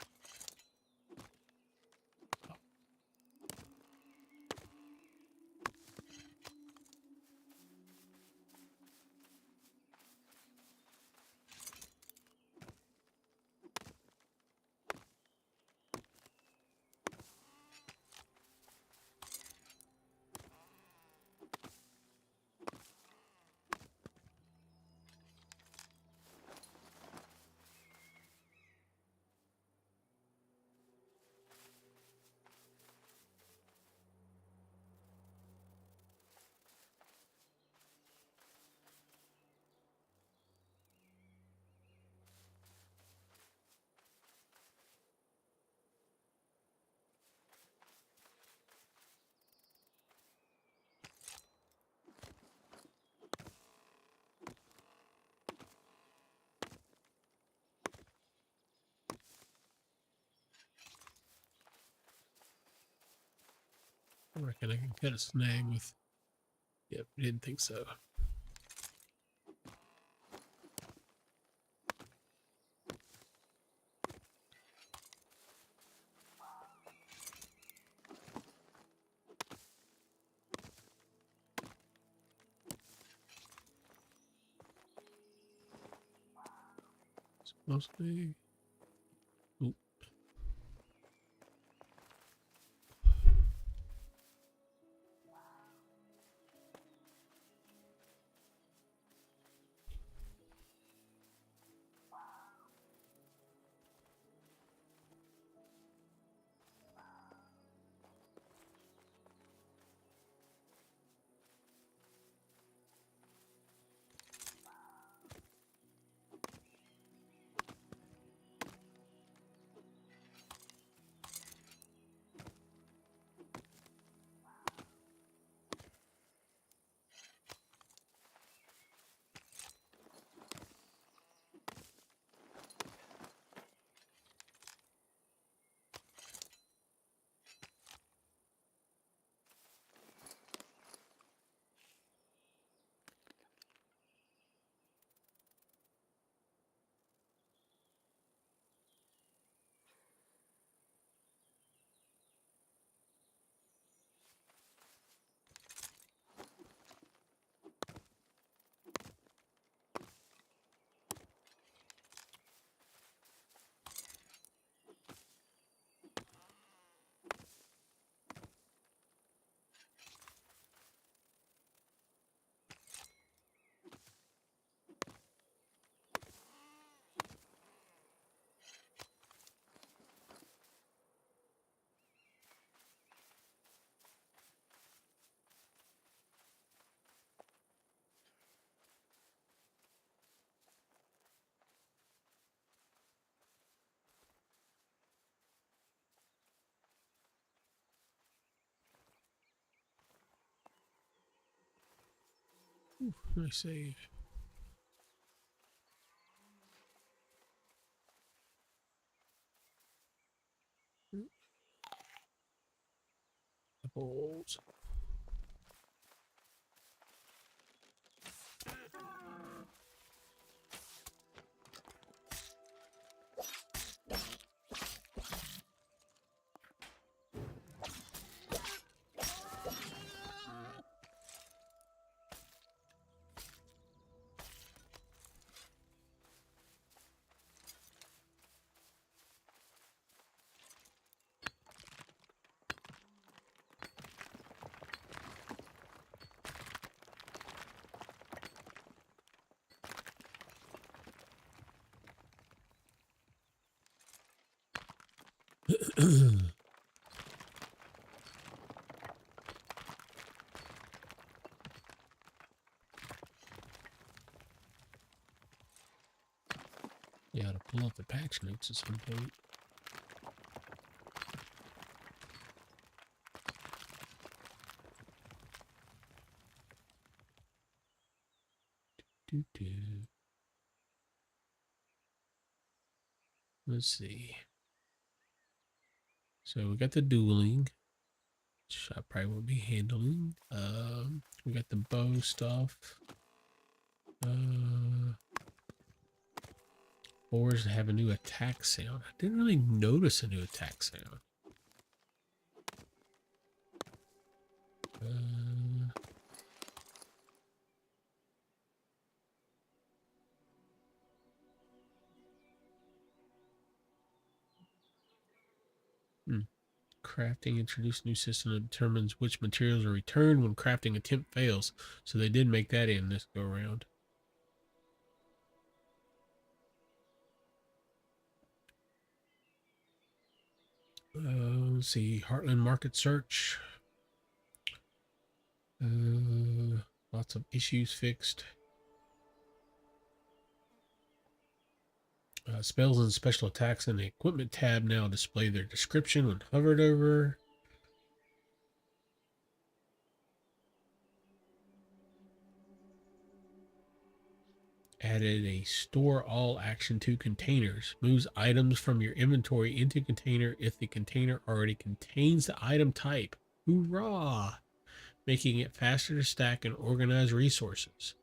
I reckon I can cut a snag with. Yep, didn't think so. Mostly. Oop. Nice save. Apples. Yeah, to pull up the patch notes at some point. Let's see. So we got the dueling, which I probably won't be handling. We got the bow stuff. Boars have a new attack sound. I didn't really notice a new attack sound. Crafting introduced new system that determines which materials are returned when crafting attempt fails. So they did make that in this go around. Let's see, Heartland Market Search. Lots of issues fixed. Spells and special attacks in the equipment tab now display their description when hovered over. Added a store all action to containers. Moves items from your inventory into container if the container already contains the item type. Hoorah! Making it faster to stack and organize resources.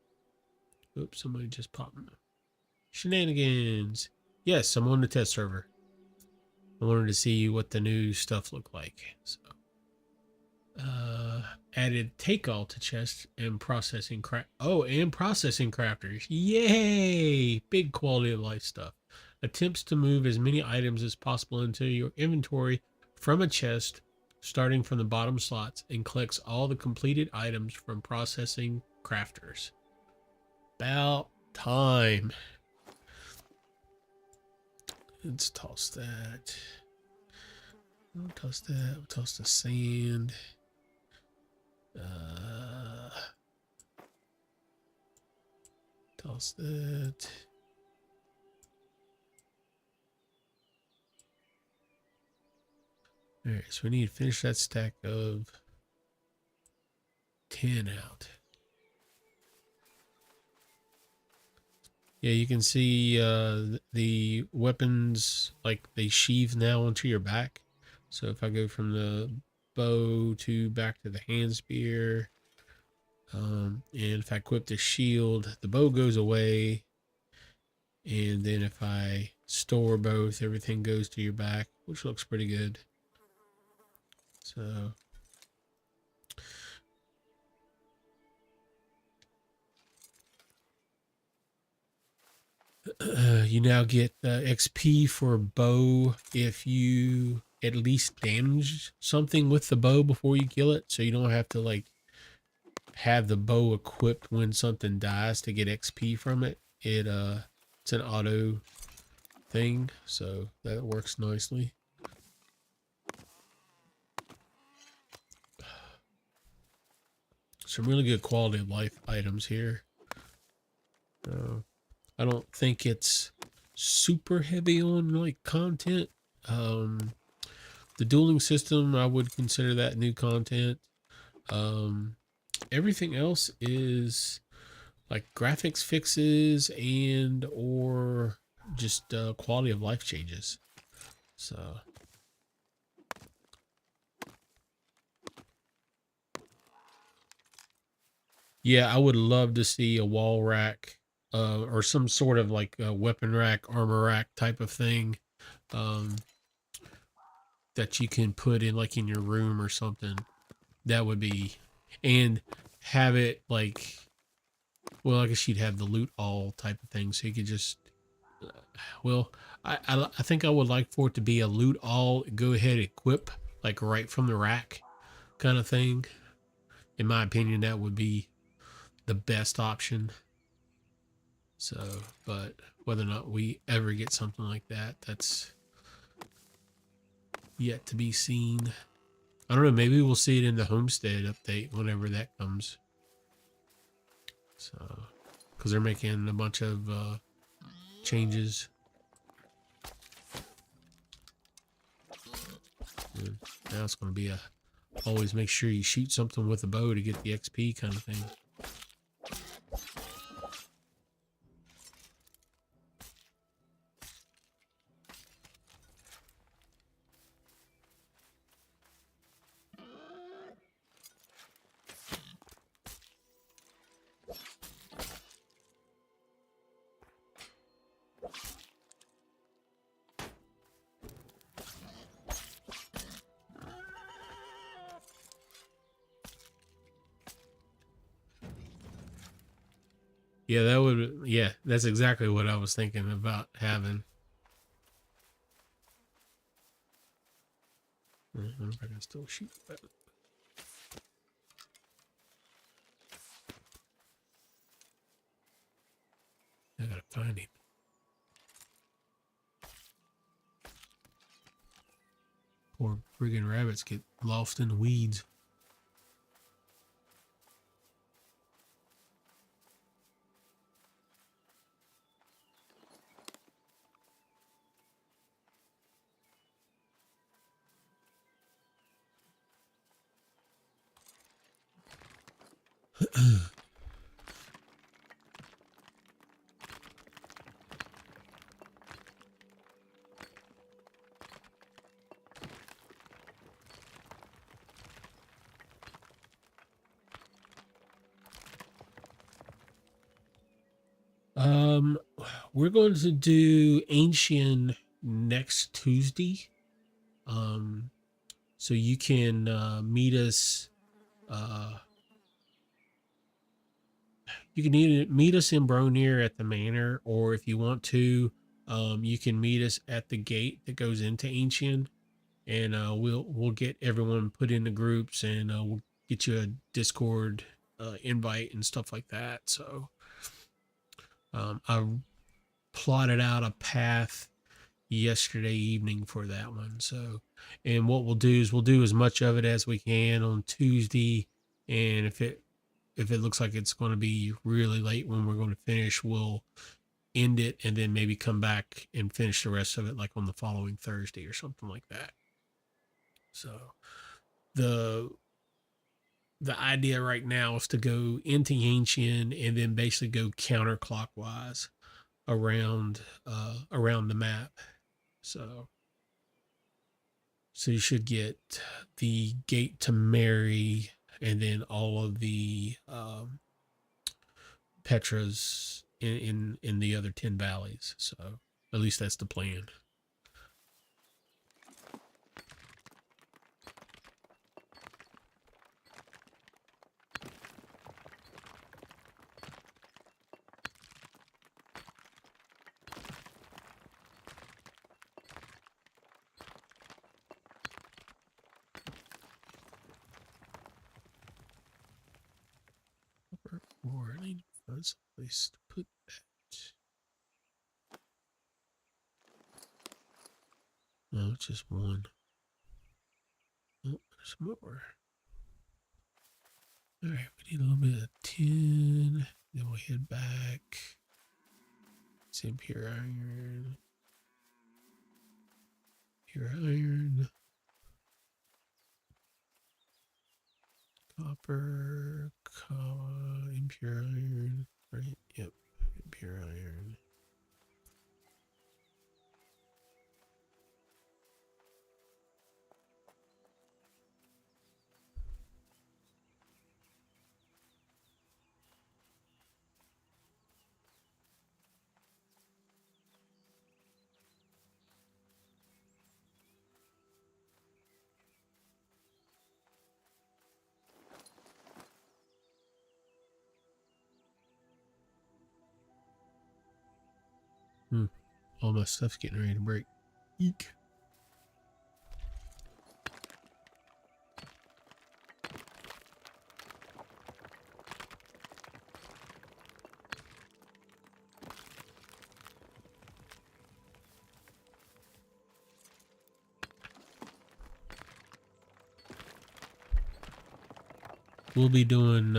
Oops, somebody just popped in. Shenanigans. Yes, I'm on the test server. I wanted to see what the new stuff looked like. So, added take all to chest and processing and processing crafters. Yay! Big quality of life stuff. Attempts to move as many items as possible into your inventory from a chest starting from the bottom slots and collects all the completed items from processing crafters. About time. Let's toss that. We'll toss that. We'll toss the sand. Toss that. All right, so we need to finish that stack of 10 out. Yeah, you can see the weapons, like they sheathe now onto your back. So if I go from the bow to back to the hand spear, and if I equip the shield, the bow goes away. And then if I store both, everything goes to your back, which looks pretty good. So you now get XP for bow if you at least damage something with the bow before you kill it. So you don't have to like have the bow equipped when something dies to get XP from it. It's an auto thing, so that works nicely. Some really good quality of life items here. I don't think it's super heavy on like content. The dueling system, I would consider that new content. Everything else is like graphics fixes and or just quality of life changes. So yeah, I would love to see a wall rack or some sort of like a weapon rack, armor rack type of thing that you can put in like in your room or something. That would be, and have it like, well, I guess you'd have the loot all type of thing. So you could just, well, I think I would like for it to be a loot all, go ahead, equip like right from the rack kind of thing. In my opinion, that would be the best option. So, but whether or not we ever get something like that, that's yet to be seen. I don't know. Maybe we'll see it in the Homestead update whenever that comes. So, because they're making a bunch of changes. Now it's going to be a always make sure you shoot something with a bow to get the XP kind of thing. Yeah, that would. Yeah, that's exactly what I was thinking about having. I wonder if I can still shoot that. I gotta find him. Poor friggin' rabbits get lost in the weeds. Um, we're going to do Ancient next Tuesday. Um, so you can meet us. You can either meet us in Bronir at the manor, or if you want to, you can meet us at the gate that goes into Ancient, and we'll get everyone put into groups, and we'll get you a Discord invite and stuff like that. So I plotted out a path yesterday evening for that one. So, and what we'll do is we'll do as much of it as we can on Tuesday, and if it looks like it's going to be really late when we're going to finish, we'll end it and then maybe come back and finish the rest of it like on the following Thursday or something like that. So the the idea right now is to go into Yanshin and then basically go counterclockwise around the map. So you should get the gate to Mary and then all of the Petras in the other 10 valleys. So at least that's the plan. Or I need to find some place to put that. No, it's just one. Oh, there's more. All right, we need a little bit of tin. Then we'll head back. Some pure iron. Pure iron. Copper. Impure iron. Right? Yep. Impure iron. All my stuff's getting ready to break. Eek. We'll be doing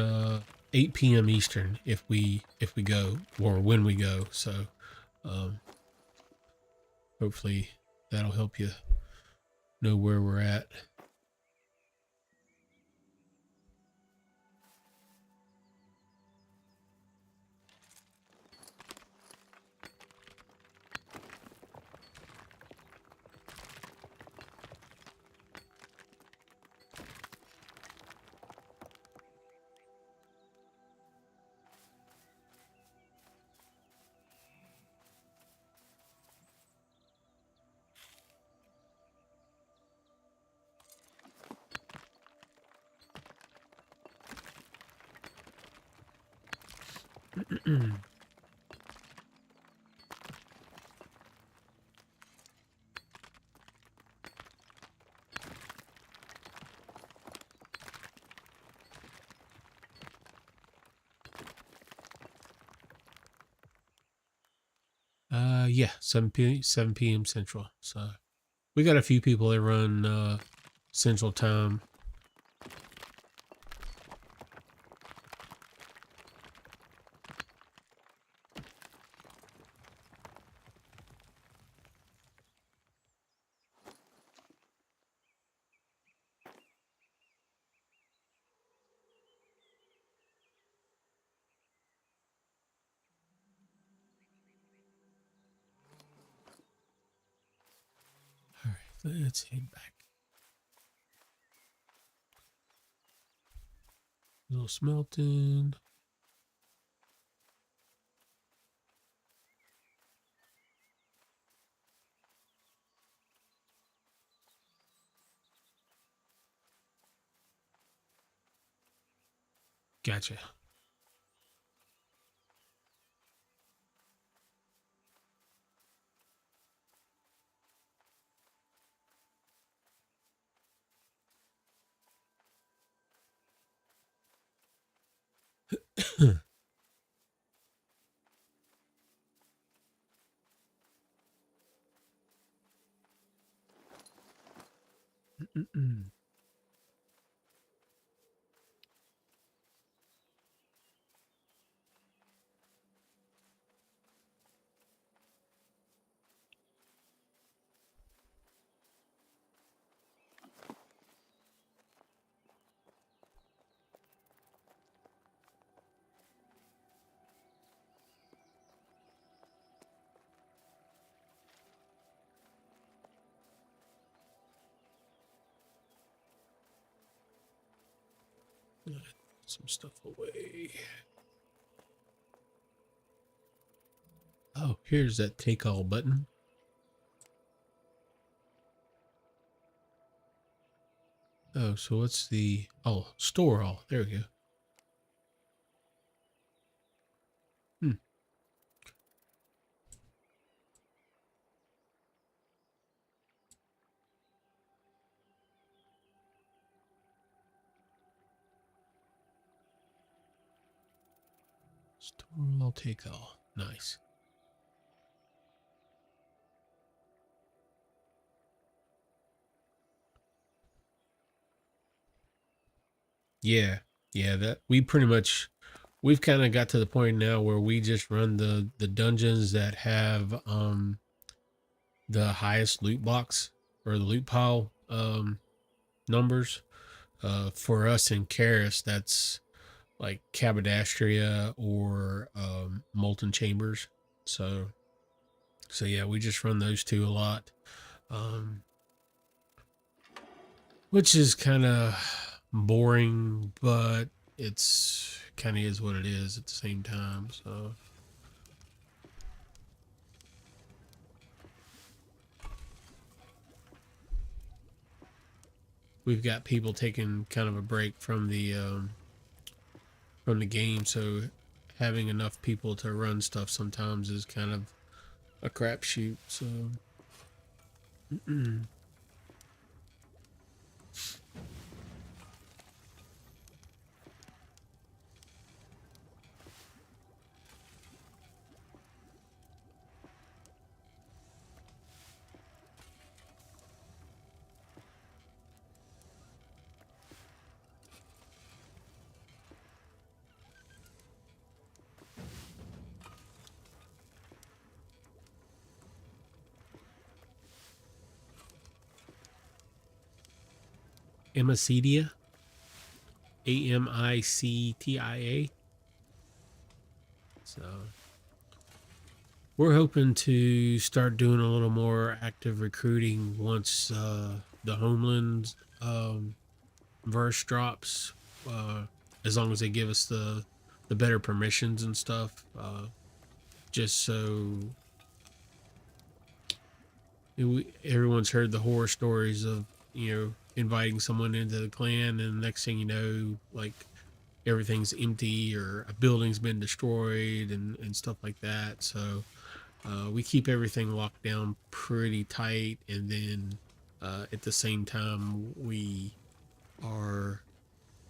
8 p.m. Eastern if we go or when we go. So hopefully that'll help you know where we're at. Yeah, 7 p.m. Central. So we got a few people that run Central Time. All right, let's head back. A little smelting. Gotcha. Some stuff away. Oh, here's that take all button. Oh, so what's the store all? There we go. Hmm. Store all, take all. Nice. Yeah. Yeah, that we've kind of got to the point now where we just run the dungeons that have the highest loot box or the loot pile numbers. For us in Karis, that's like Cabadastria or Molten Chambers. So yeah, we just run those two a lot. Um which is kind of boring, but it's kind of is what it is at the same time. So we've got people taking kind of a break from the game, so having enough people to run stuff sometimes is kind of a crapshoot. So Amicia, Amictia. So we're hoping to start doing a little more active recruiting once the Homeland verse drops. As long as they give us the better permissions and stuff, just so everyone's heard the horror stories of inviting someone into the clan, and next thing you know, like everything's empty or a building's been destroyed and stuff like that. So we keep everything locked down pretty tight, and then at the same time we are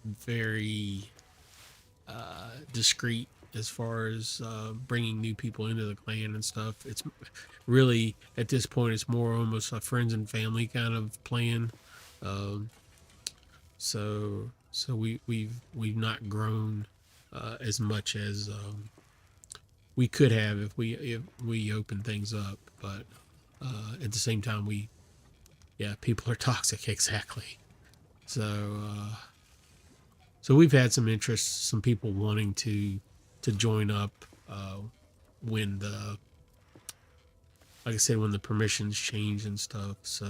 very discreet as far as bringing new people into the clan and stuff. It's really at this point it's more almost a friends and family kind of plan. Um, so we've not grown as much as we could have if we open things up, but at the same time people are toxic. Exactly. So so we've had some interest, some people wanting to join up when the like I said, when the permissions change and stuff. So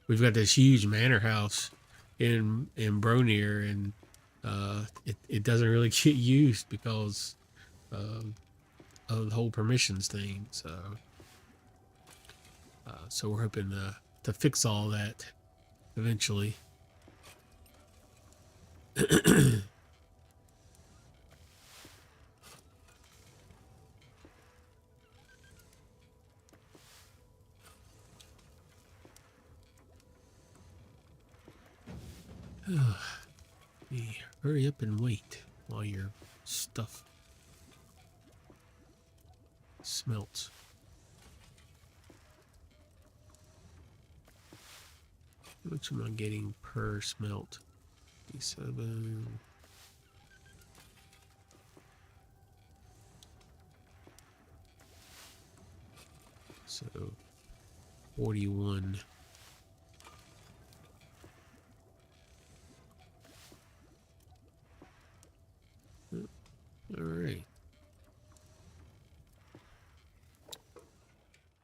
we've got this huge manor house in Bronir, and it doesn't really get used because of the whole permissions thing. So so we're hoping to fix all that eventually. Hurry up and wait while your stuff smelts. How much am I getting per smelt? 57. So 41. All right.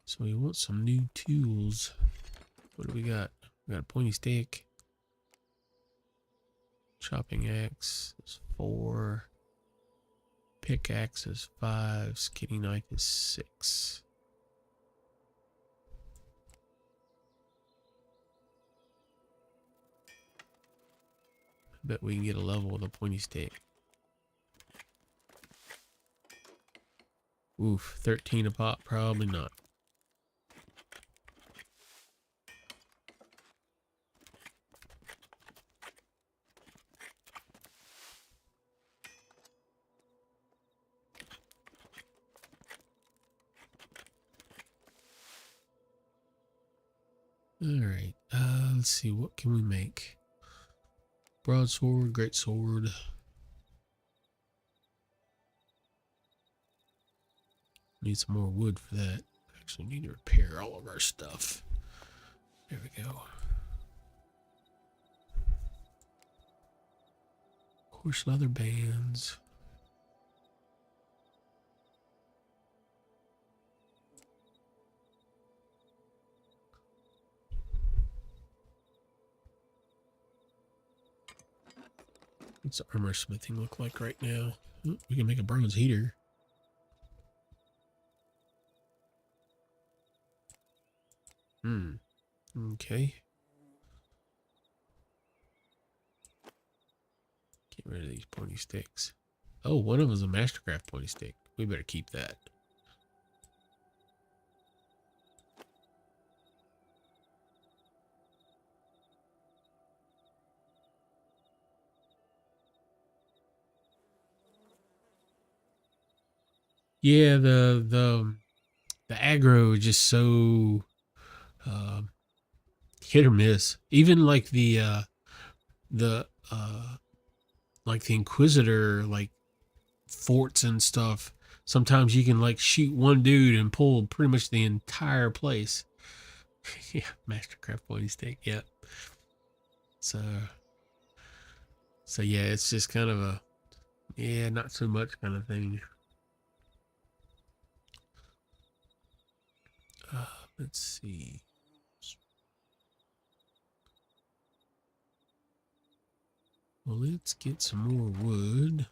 So we want some new tools. What do we got? We got a pointy stick. Chopping axe is 4. Pickaxe is 5. Skinny knife is 6. I bet we can get a level with a pointy stick. Oof, 13 a pop, probably not. Alright, let's see, what can we make? Broadsword, great sword. Need some more wood for that. Actually need to repair all of our stuff. There we go. Coarse leather bands. What's the armor smithing look like right now? Oh, we can make a bronze heater. Okay. Get rid of these pointy sticks. Oh, one of them is a Mastercraft pointy stick. We better keep that. Yeah, the aggro is just so hit or miss. Even like the like the Inquisitor like forts and stuff. Sometimes you can like shoot one dude and pull pretty much the entire place. Yeah, Mastercraft pointy stick. Yeah. So yeah, it's just kind of a not so much kind of thing. Let's see. Well, let's get some more wood.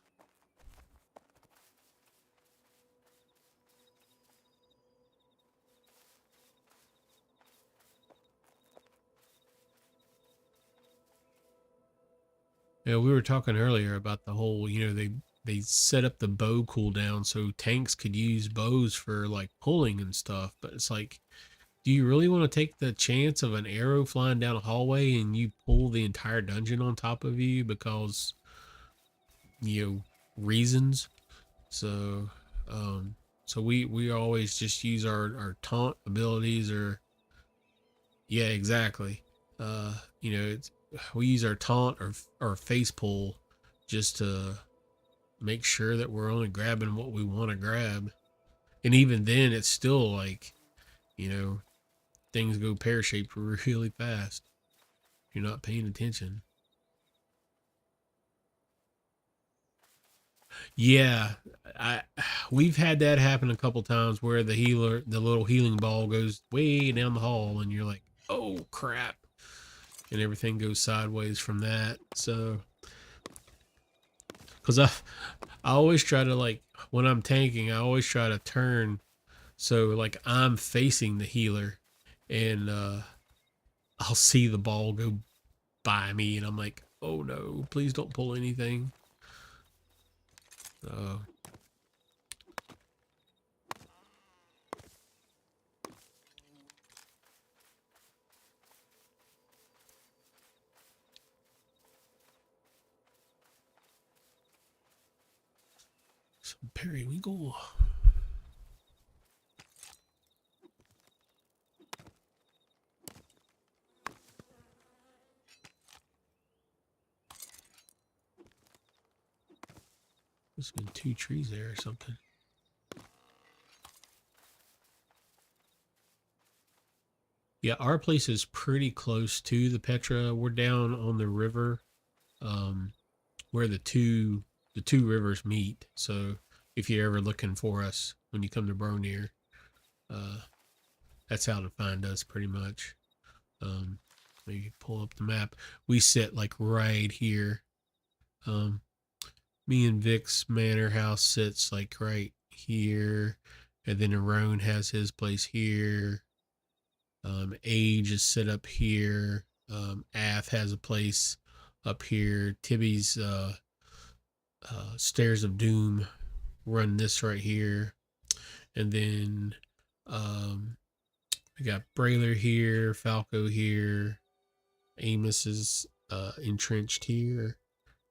Yeah, we were talking earlier about the whole, they set up the bow cooldown so tanks could use bows for like pulling and stuff, but it's like, do you really want to take the chance of an arrow flying down a hallway and you pull the entire dungeon on top of you because, you know, reasons? So, um, so we always just use our taunt abilities or yeah, exactly. It's, we use our taunt or face pull just to make sure that we're only grabbing what we want to grab. And even then, it's still like, you know, things go pear shaped really fast. If you're not paying attention. Yeah, I we've had that happen a couple times where the little healing ball goes way down the hall, and you're like, oh crap, and everything goes sideways from that. So, because I always try to like when I'm tanking, I always try to turn so like I'm facing the healer, and I'll see the ball go by me, and I'm like, oh no, please don't pull anything. Uh, some periwinkle. There's been two trees there or something. Yeah, our place is pretty close to the Petra. We're down on the river, um, where the two rivers meet. So if you're ever looking for us when you come to Bronir, uh, that's how to find us pretty much. Maybe pull up the map. We sit like right here. Um, Me and Vic's manor house sits like right here, and then Arone has his place here. Age is set up here. Ath has a place up here. Tibby's Stairs of Doom run this right here. And then we got Brailer here, Falco here. Amos is entrenched here.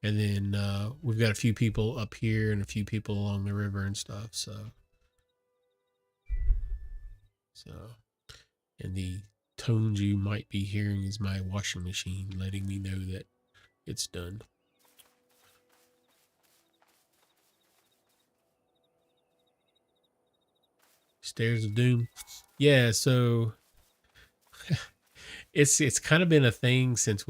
And then we've got a few people up here and a few people along the river and stuff. So, and the tones you might be hearing is my washing machine letting me know that it's done. Stairs of Doom. Yeah, so it's kind of been a thing since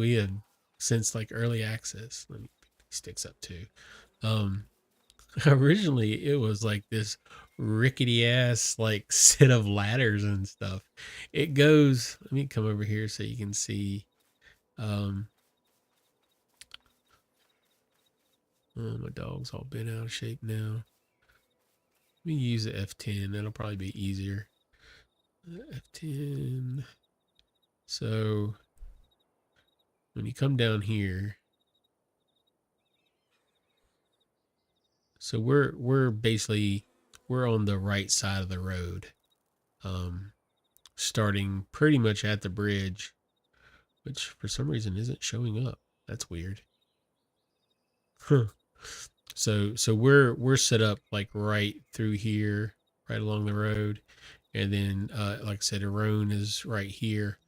like early access. Let me pick these sticks up too. Um Originally it was like this rickety ass like set of ladders and stuff. It goes, let me come over here so you can see. Um oh, my dog's all bent out of shape now. Let me use the F10. That'll probably be easier. F10. So when you come down here, so we're basically we're on the right side of the road, um, starting pretty much at the bridge, which for some reason isn't showing up. That's weird. Huh. So we're set up like right through here, right along the road, and then like I said, Arone is right here.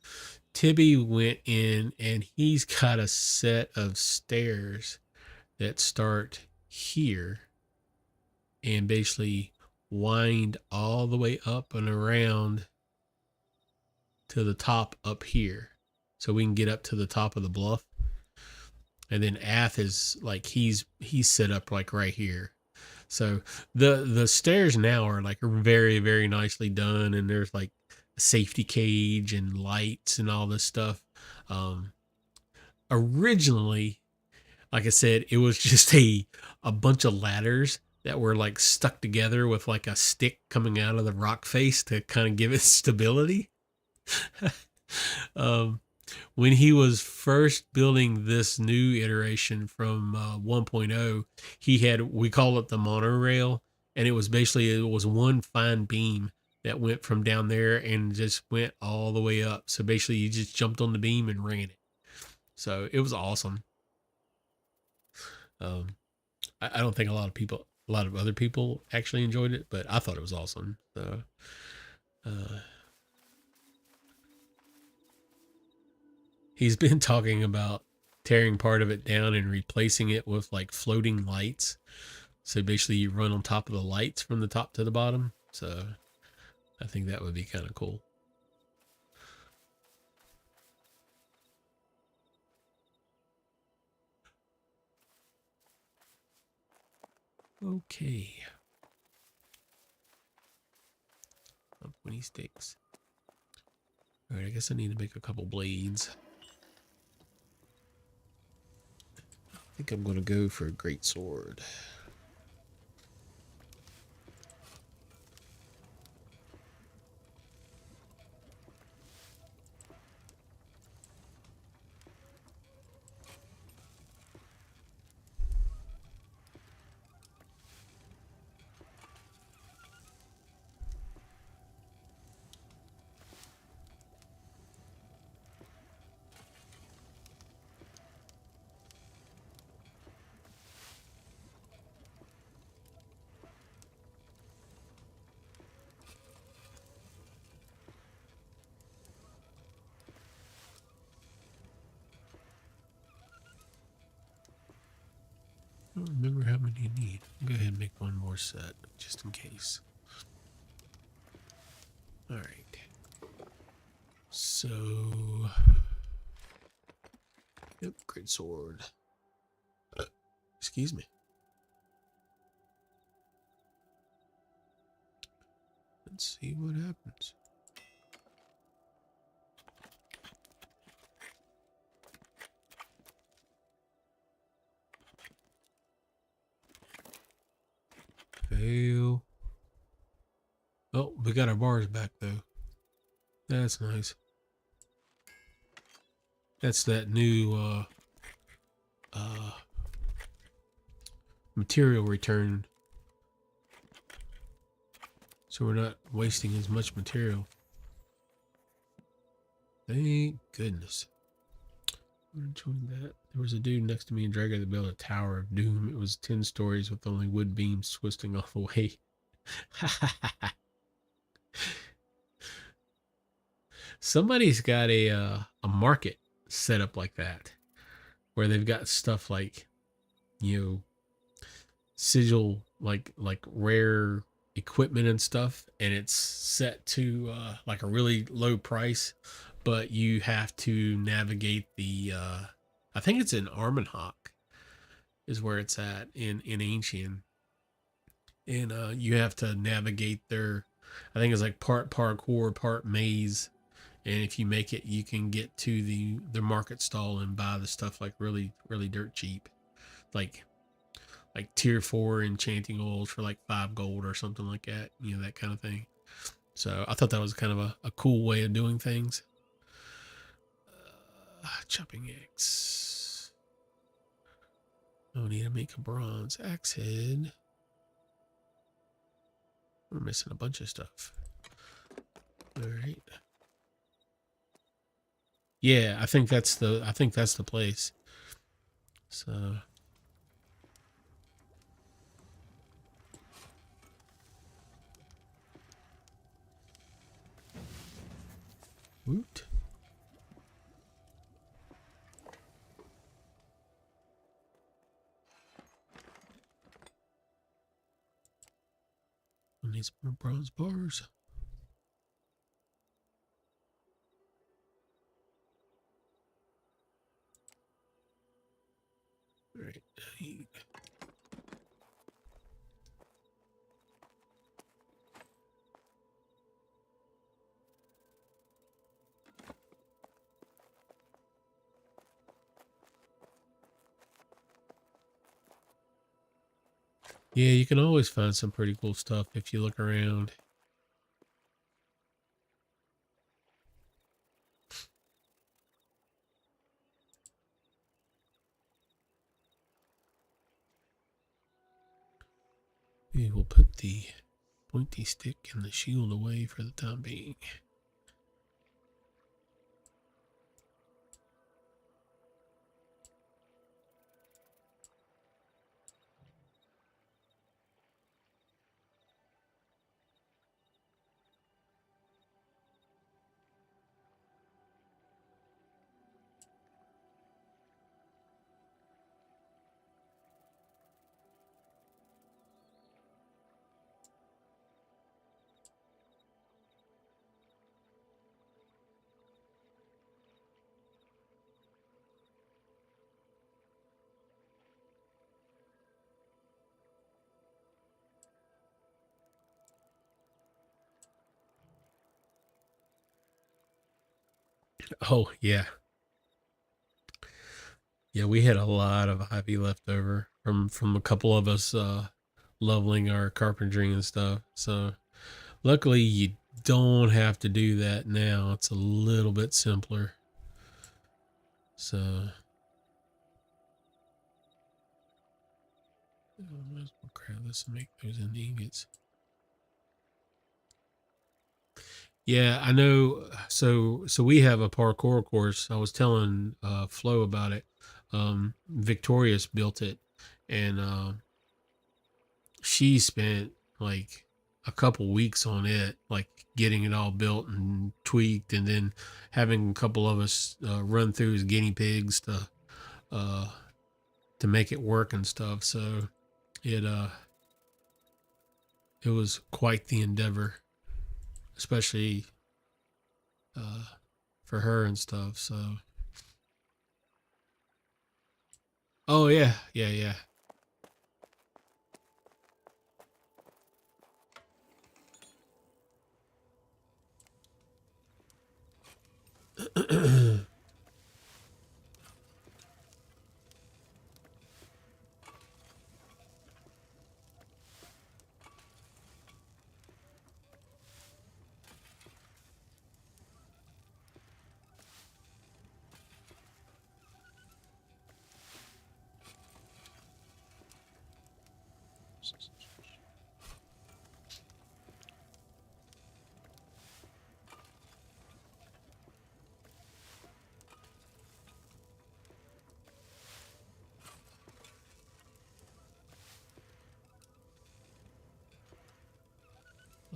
Tibby went in and he's got a set of stairs that start here and basically wind all the way up and around to the top up here. So we can get up to the top of the bluff. And then Ath is like he's set up like right here. So the stairs now are like very, very nicely done, and there's like a safety cage and lights and all this stuff. Um Originally, like I said, it was just a bunch of ladders that were like stuck together with like a stick coming out of the rock face to kind of give it stability. um, when he was first building this new iteration from 1.0, he had, we call it the monorail, and it was basically, it was one fine beam that went from down there and just went all the way up. So basically, you just jumped on the beam and ran it. So it was awesome. Um, I don't think a lot of other people actually enjoyed it, but I thought it was awesome. So, uh, he's been talking about tearing part of it down and replacing it with like floating lights. So basically, you run on top of the lights from the top to the bottom. So I think that would be kind of cool. Okay. 20 sticks. All right, I guess I need to make a couple blades. I think I'm going to go for a great sword. I don't remember how many you need. I'll go ahead and make one more set, just in case. All right. So, yep, great sword. Excuse me. Let's see what happens. Fail. Oh, we got our bars back though. That's nice. That's that new material return. So we're not wasting as much material. Thank goodness. I'm enjoying that. There was a dude next to me in Dragon that built a Tower of Doom. It was 10 stories with only wood beams twisting off the way. Somebody's got a market set up like that, where they've got stuff like, you know, sigil, like rare equipment and stuff, and it's set to like a really low price, but you have to navigate the I think it's in Armenhawk is where it's at in Ancient, and you have to navigate their, I think it's like part parkour, part maze, and if you make it, you can get to the market stall and buy the stuff like really dirt cheap, like tier 4 enchanting oils for like 5 gold or something like that, you know, that kind of thing. So I thought that was kind of a cool way of doing things. Chopping axe. Oh, need to make a bronze axe head. We're missing a bunch of stuff. All right. Yeah, I think that's the place. So woot. I need some more bronze bars. All right. Yeah, you can always find some pretty cool stuff if you look around. We will put the pointy stick and the shield away for the time being. Oh yeah, yeah. We had a lot of ivy left over from a couple of us leveling our carpentry and stuff. So luckily, you don't have to do that now. It's a little bit simpler. So might as well grab this and make those into ingots. Yeah, I know. So we have a parkour course. I was telling Flo about it. Victorious built it, and she spent like a couple weeks on it, like getting it all built and tweaked, and then having a couple of us run through as guinea pigs uh, to make it work and stuff. So it it was quite the endeavor, especially uh, for her and stuff. So oh yeah, yeah, yeah.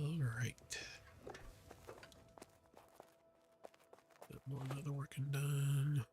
All right. Got more leather working done.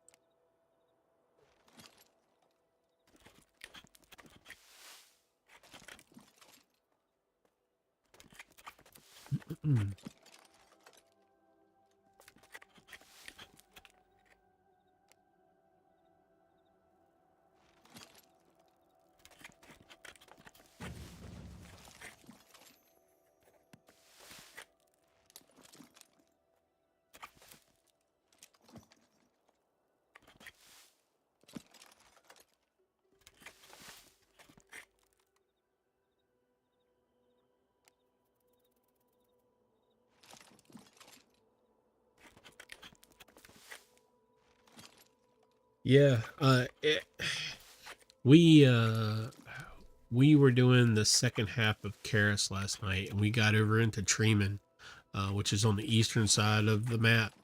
Yeah, we uh, we were doing the second half of Karis last night, and we got over into Treeman, which is on the eastern side of the map.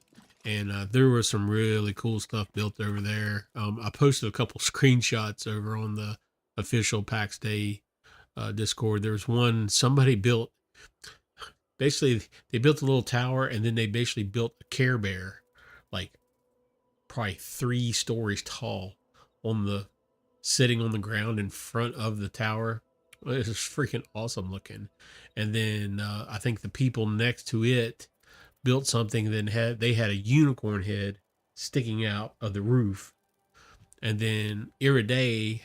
And there was some really cool stuff built over there. I posted a couple screenshots over on the official Pax Day Discord. There was one somebody built. Basically, they built a little tower, and then they basically built a Care Bear, like probably 3 stories tall, on the sitting on the ground in front of the tower. It was freaking awesome looking. And then I think the people next to it built something that had a unicorn head sticking out of the roof. And then Iriday,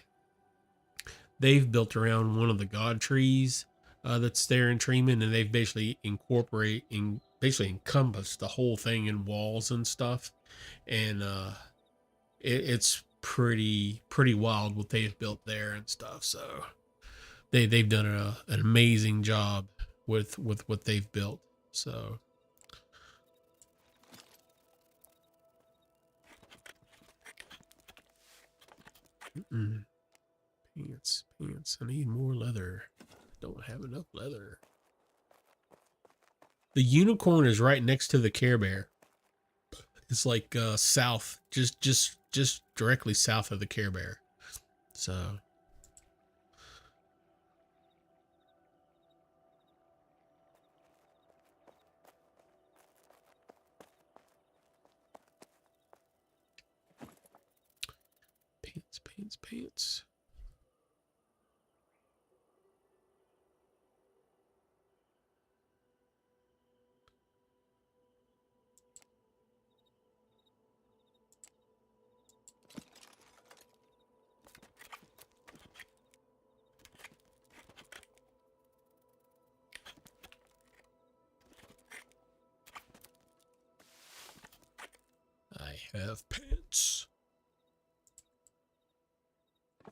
they've built around one of the god trees that's there in Treeman, and they've basically encompassed the whole thing in walls and stuff. And it's pretty wild what they've built there and stuff. So they've done an amazing job with what they've built. So pants. I need more leather. Don't have enough leather. The unicorn is right next to the Care Bear. It's like south, just directly south of the Care Bear. So pants. I have pants.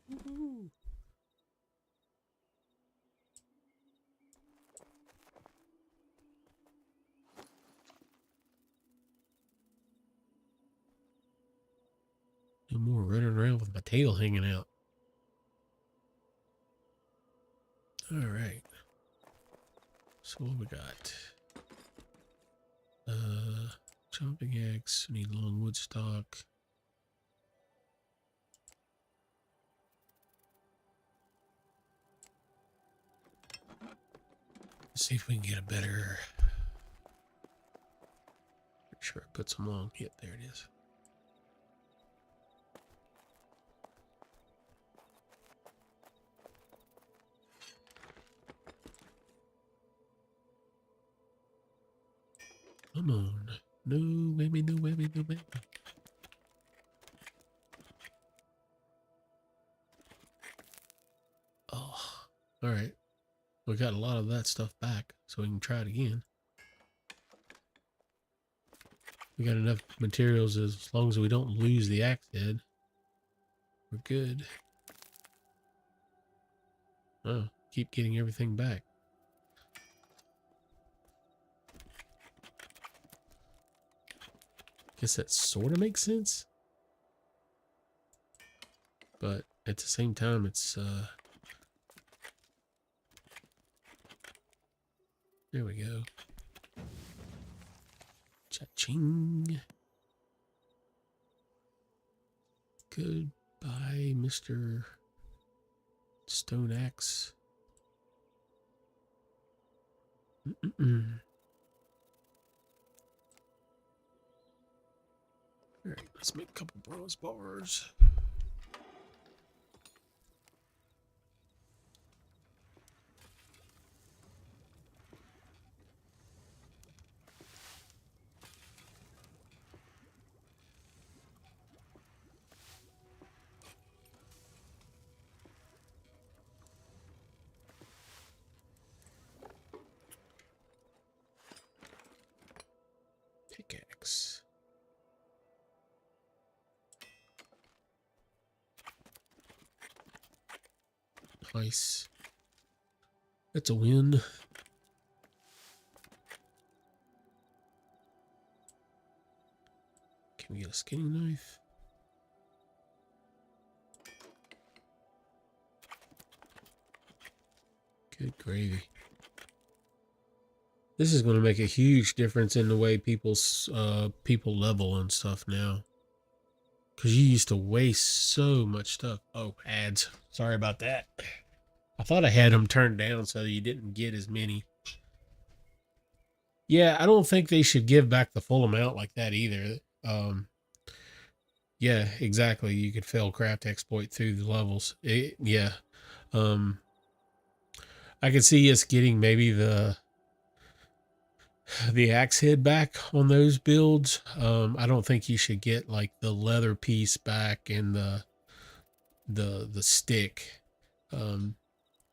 Woo-hoo. No more running around with my tail hanging out. All right. So what we got? Jumping eggs. Need long wood stock. Let's see if we can get a better. Make sure I put some long. Yep, there it is. Come on. No whammy, no whammy, no whammy. Oh, all right. We got a lot of that stuff back, so we can try it again. We got enough materials as long as we don't lose the axe head. We're good. Oh, keep getting everything back. Guess that sort of makes sense. But at the same time, it's, there we go. Cha-ching. Goodbye, Mr. Stone Axe. Alright, let's make a couple bronze bars. Pickaxe. Nice. That's a win. Can we get a skinning knife? Good gravy. This is going to make a huge difference in the way people level and stuff now. Because you used to waste so much stuff. Oh, ads. Sorry about that. I thought I had them turned down so you didn't get as many. Yeah, I don't think they should give back the full amount like that either. Yeah, exactly. You could fail craft exploit through the levels. Yeah. I could see us getting maybe the axe head back on those builds. I don't think you should get like the leather piece back and the stick.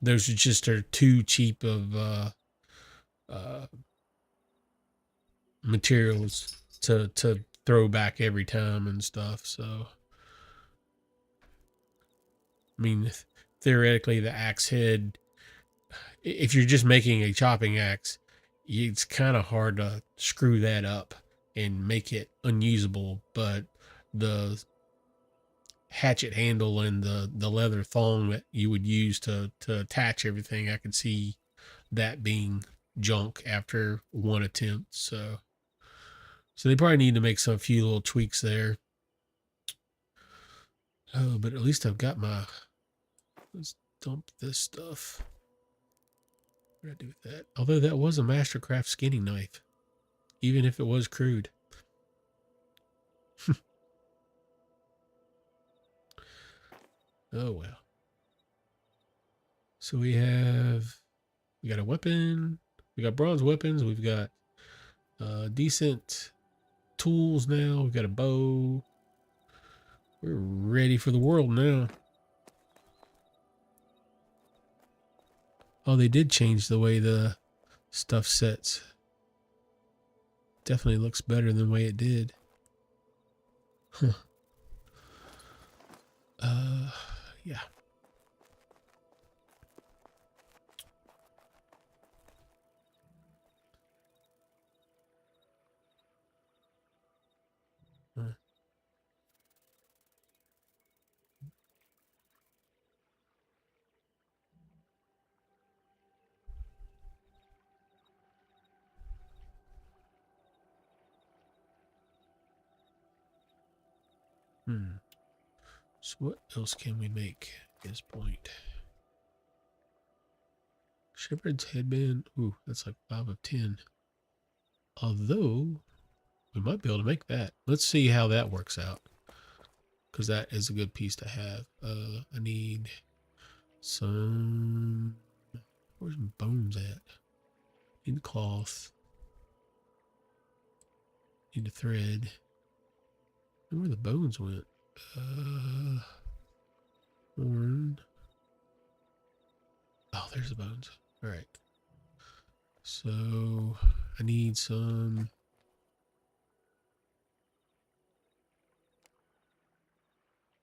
Those just are too cheap of materials to throw back every time and stuff. So I mean, theoretically the axe head, if you're just making a chopping axe, it's kind of hard to screw that up and make it unusable. But the hatchet handle and the leather thong that you would use to attach everything, I could see that being junk after one attempt. So they probably need to make some few little tweaks there. Oh, but at least I've got my. Let's dump this stuff. What did I do with that? Although that was a Mastercraft skinning knife, even if it was crude. Oh well. So we got a weapon. We got bronze weapons. We've got decent tools now. We've got a bow. We're ready for the world now. Oh, they did change the way the stuff sets. Definitely looks better than the way it did. Huh. Yeah. So what else can we make at this point? Shepherd's headband. Ooh, that's like 5 of 10. Although, we might be able to make that. Let's see how that works out. Because that is a good piece to have. I need some... Where's my bones at? Need cloth. Need a thread. I wonder where the bones went. Horn. Oh, there's the bones. All right. So I need some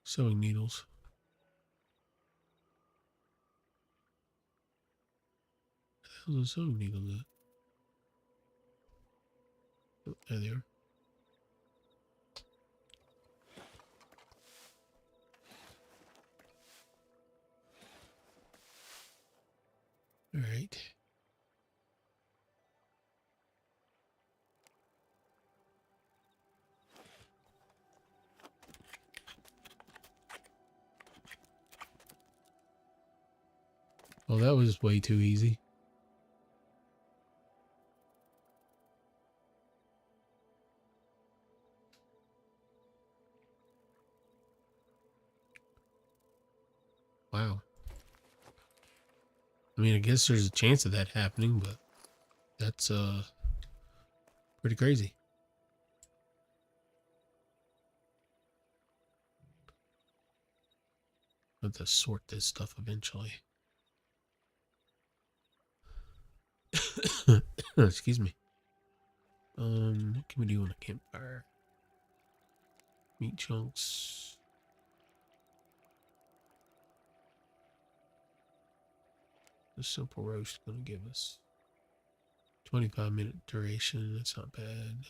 sewing needles. Where the hell's the sewing needles at? Oh, there they are. All right. Well, that was way too easy. Wow. I mean, I guess there's a chance of that happening, but that's pretty crazy. I'll have to sort this stuff eventually. Excuse me. What can we do on a campfire? Meat chunks. The simple roast gonna give us 25-minute duration. That's not bad.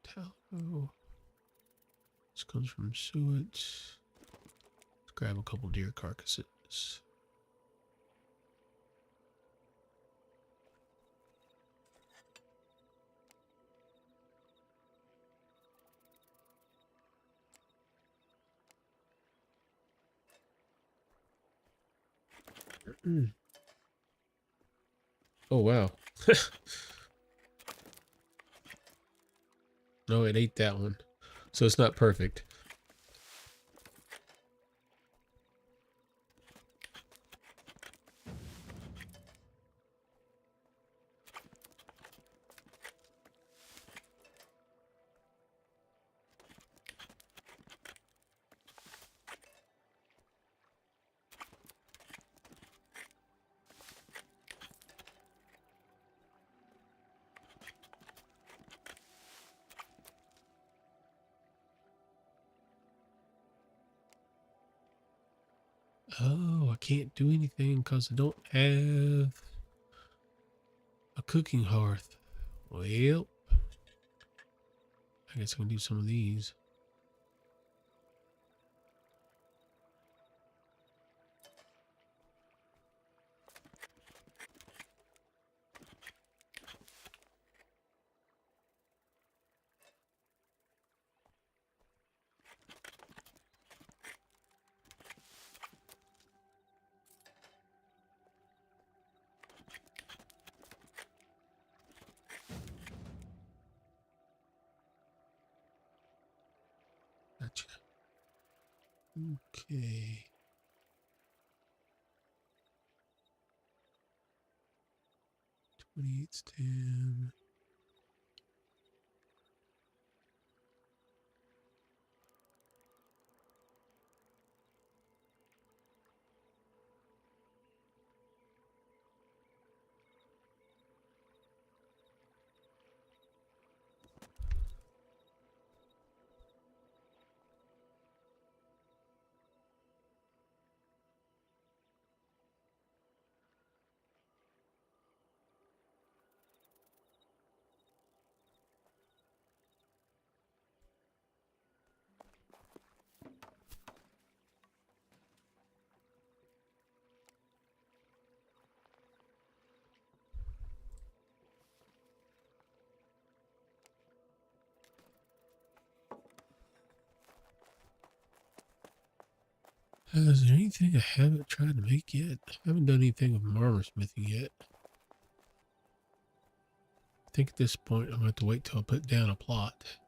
Tallow. This comes from suet. Let's grab a couple deer carcasses. Oh, wow. No, it ate that one. So it's not perfect. Oh, I can't do anything because I don't have cooking hearth. Well, I guess I can do some of these. Gotcha. Okay. 28's 10. Is there anything I haven't tried to make yet? I haven't done anything with armor smithing yet. I think at this point I'm going to have to wait till I put down a plot.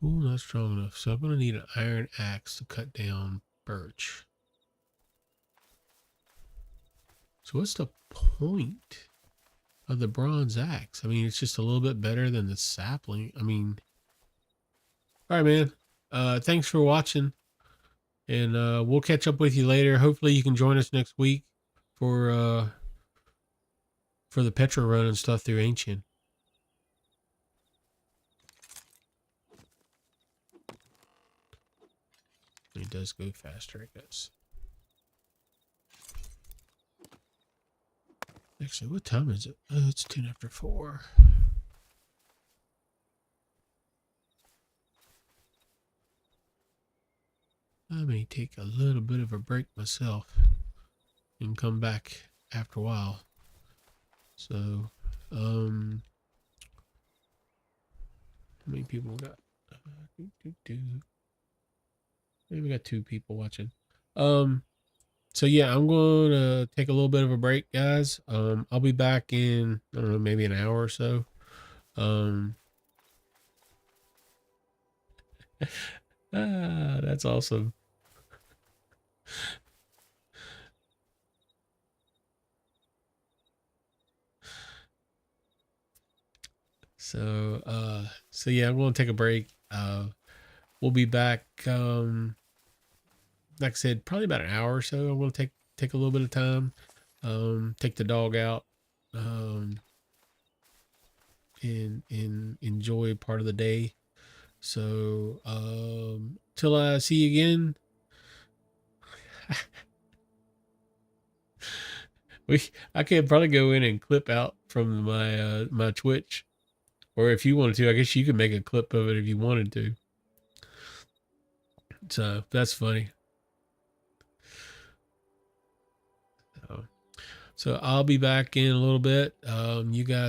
Tool not strong enough, so I'm going to need an iron axe to cut down birch. So what's the point of the bronze axe? I mean, it's just a little bit better than the sapling. I mean, all right, man. Thanks for watching, and we'll catch up with you later. Hopefully, you can join us next week for the Petra run and stuff through Ancient. It does go faster, I guess. Actually, what time is it? Oh, it's 10 after 4. I may take a little bit of a break myself and come back after a while. So, how many people we got? Maybe we got 2 people watching. So yeah, I'm going to take a little bit of a break, guys. I'll be back in, I don't know, maybe an hour or so. That's awesome. So yeah, I'm going to take a break. We'll be back. Like I said, probably about an hour or so. I'm going to take a little bit of time, take the dog out, and enjoy part of the day. So, till I see you again. I can probably go in and clip out from my my Twitch, or if you wanted to, I guess you could make a clip of it if you wanted to. So that's funny. So I'll be back in a little bit. You guys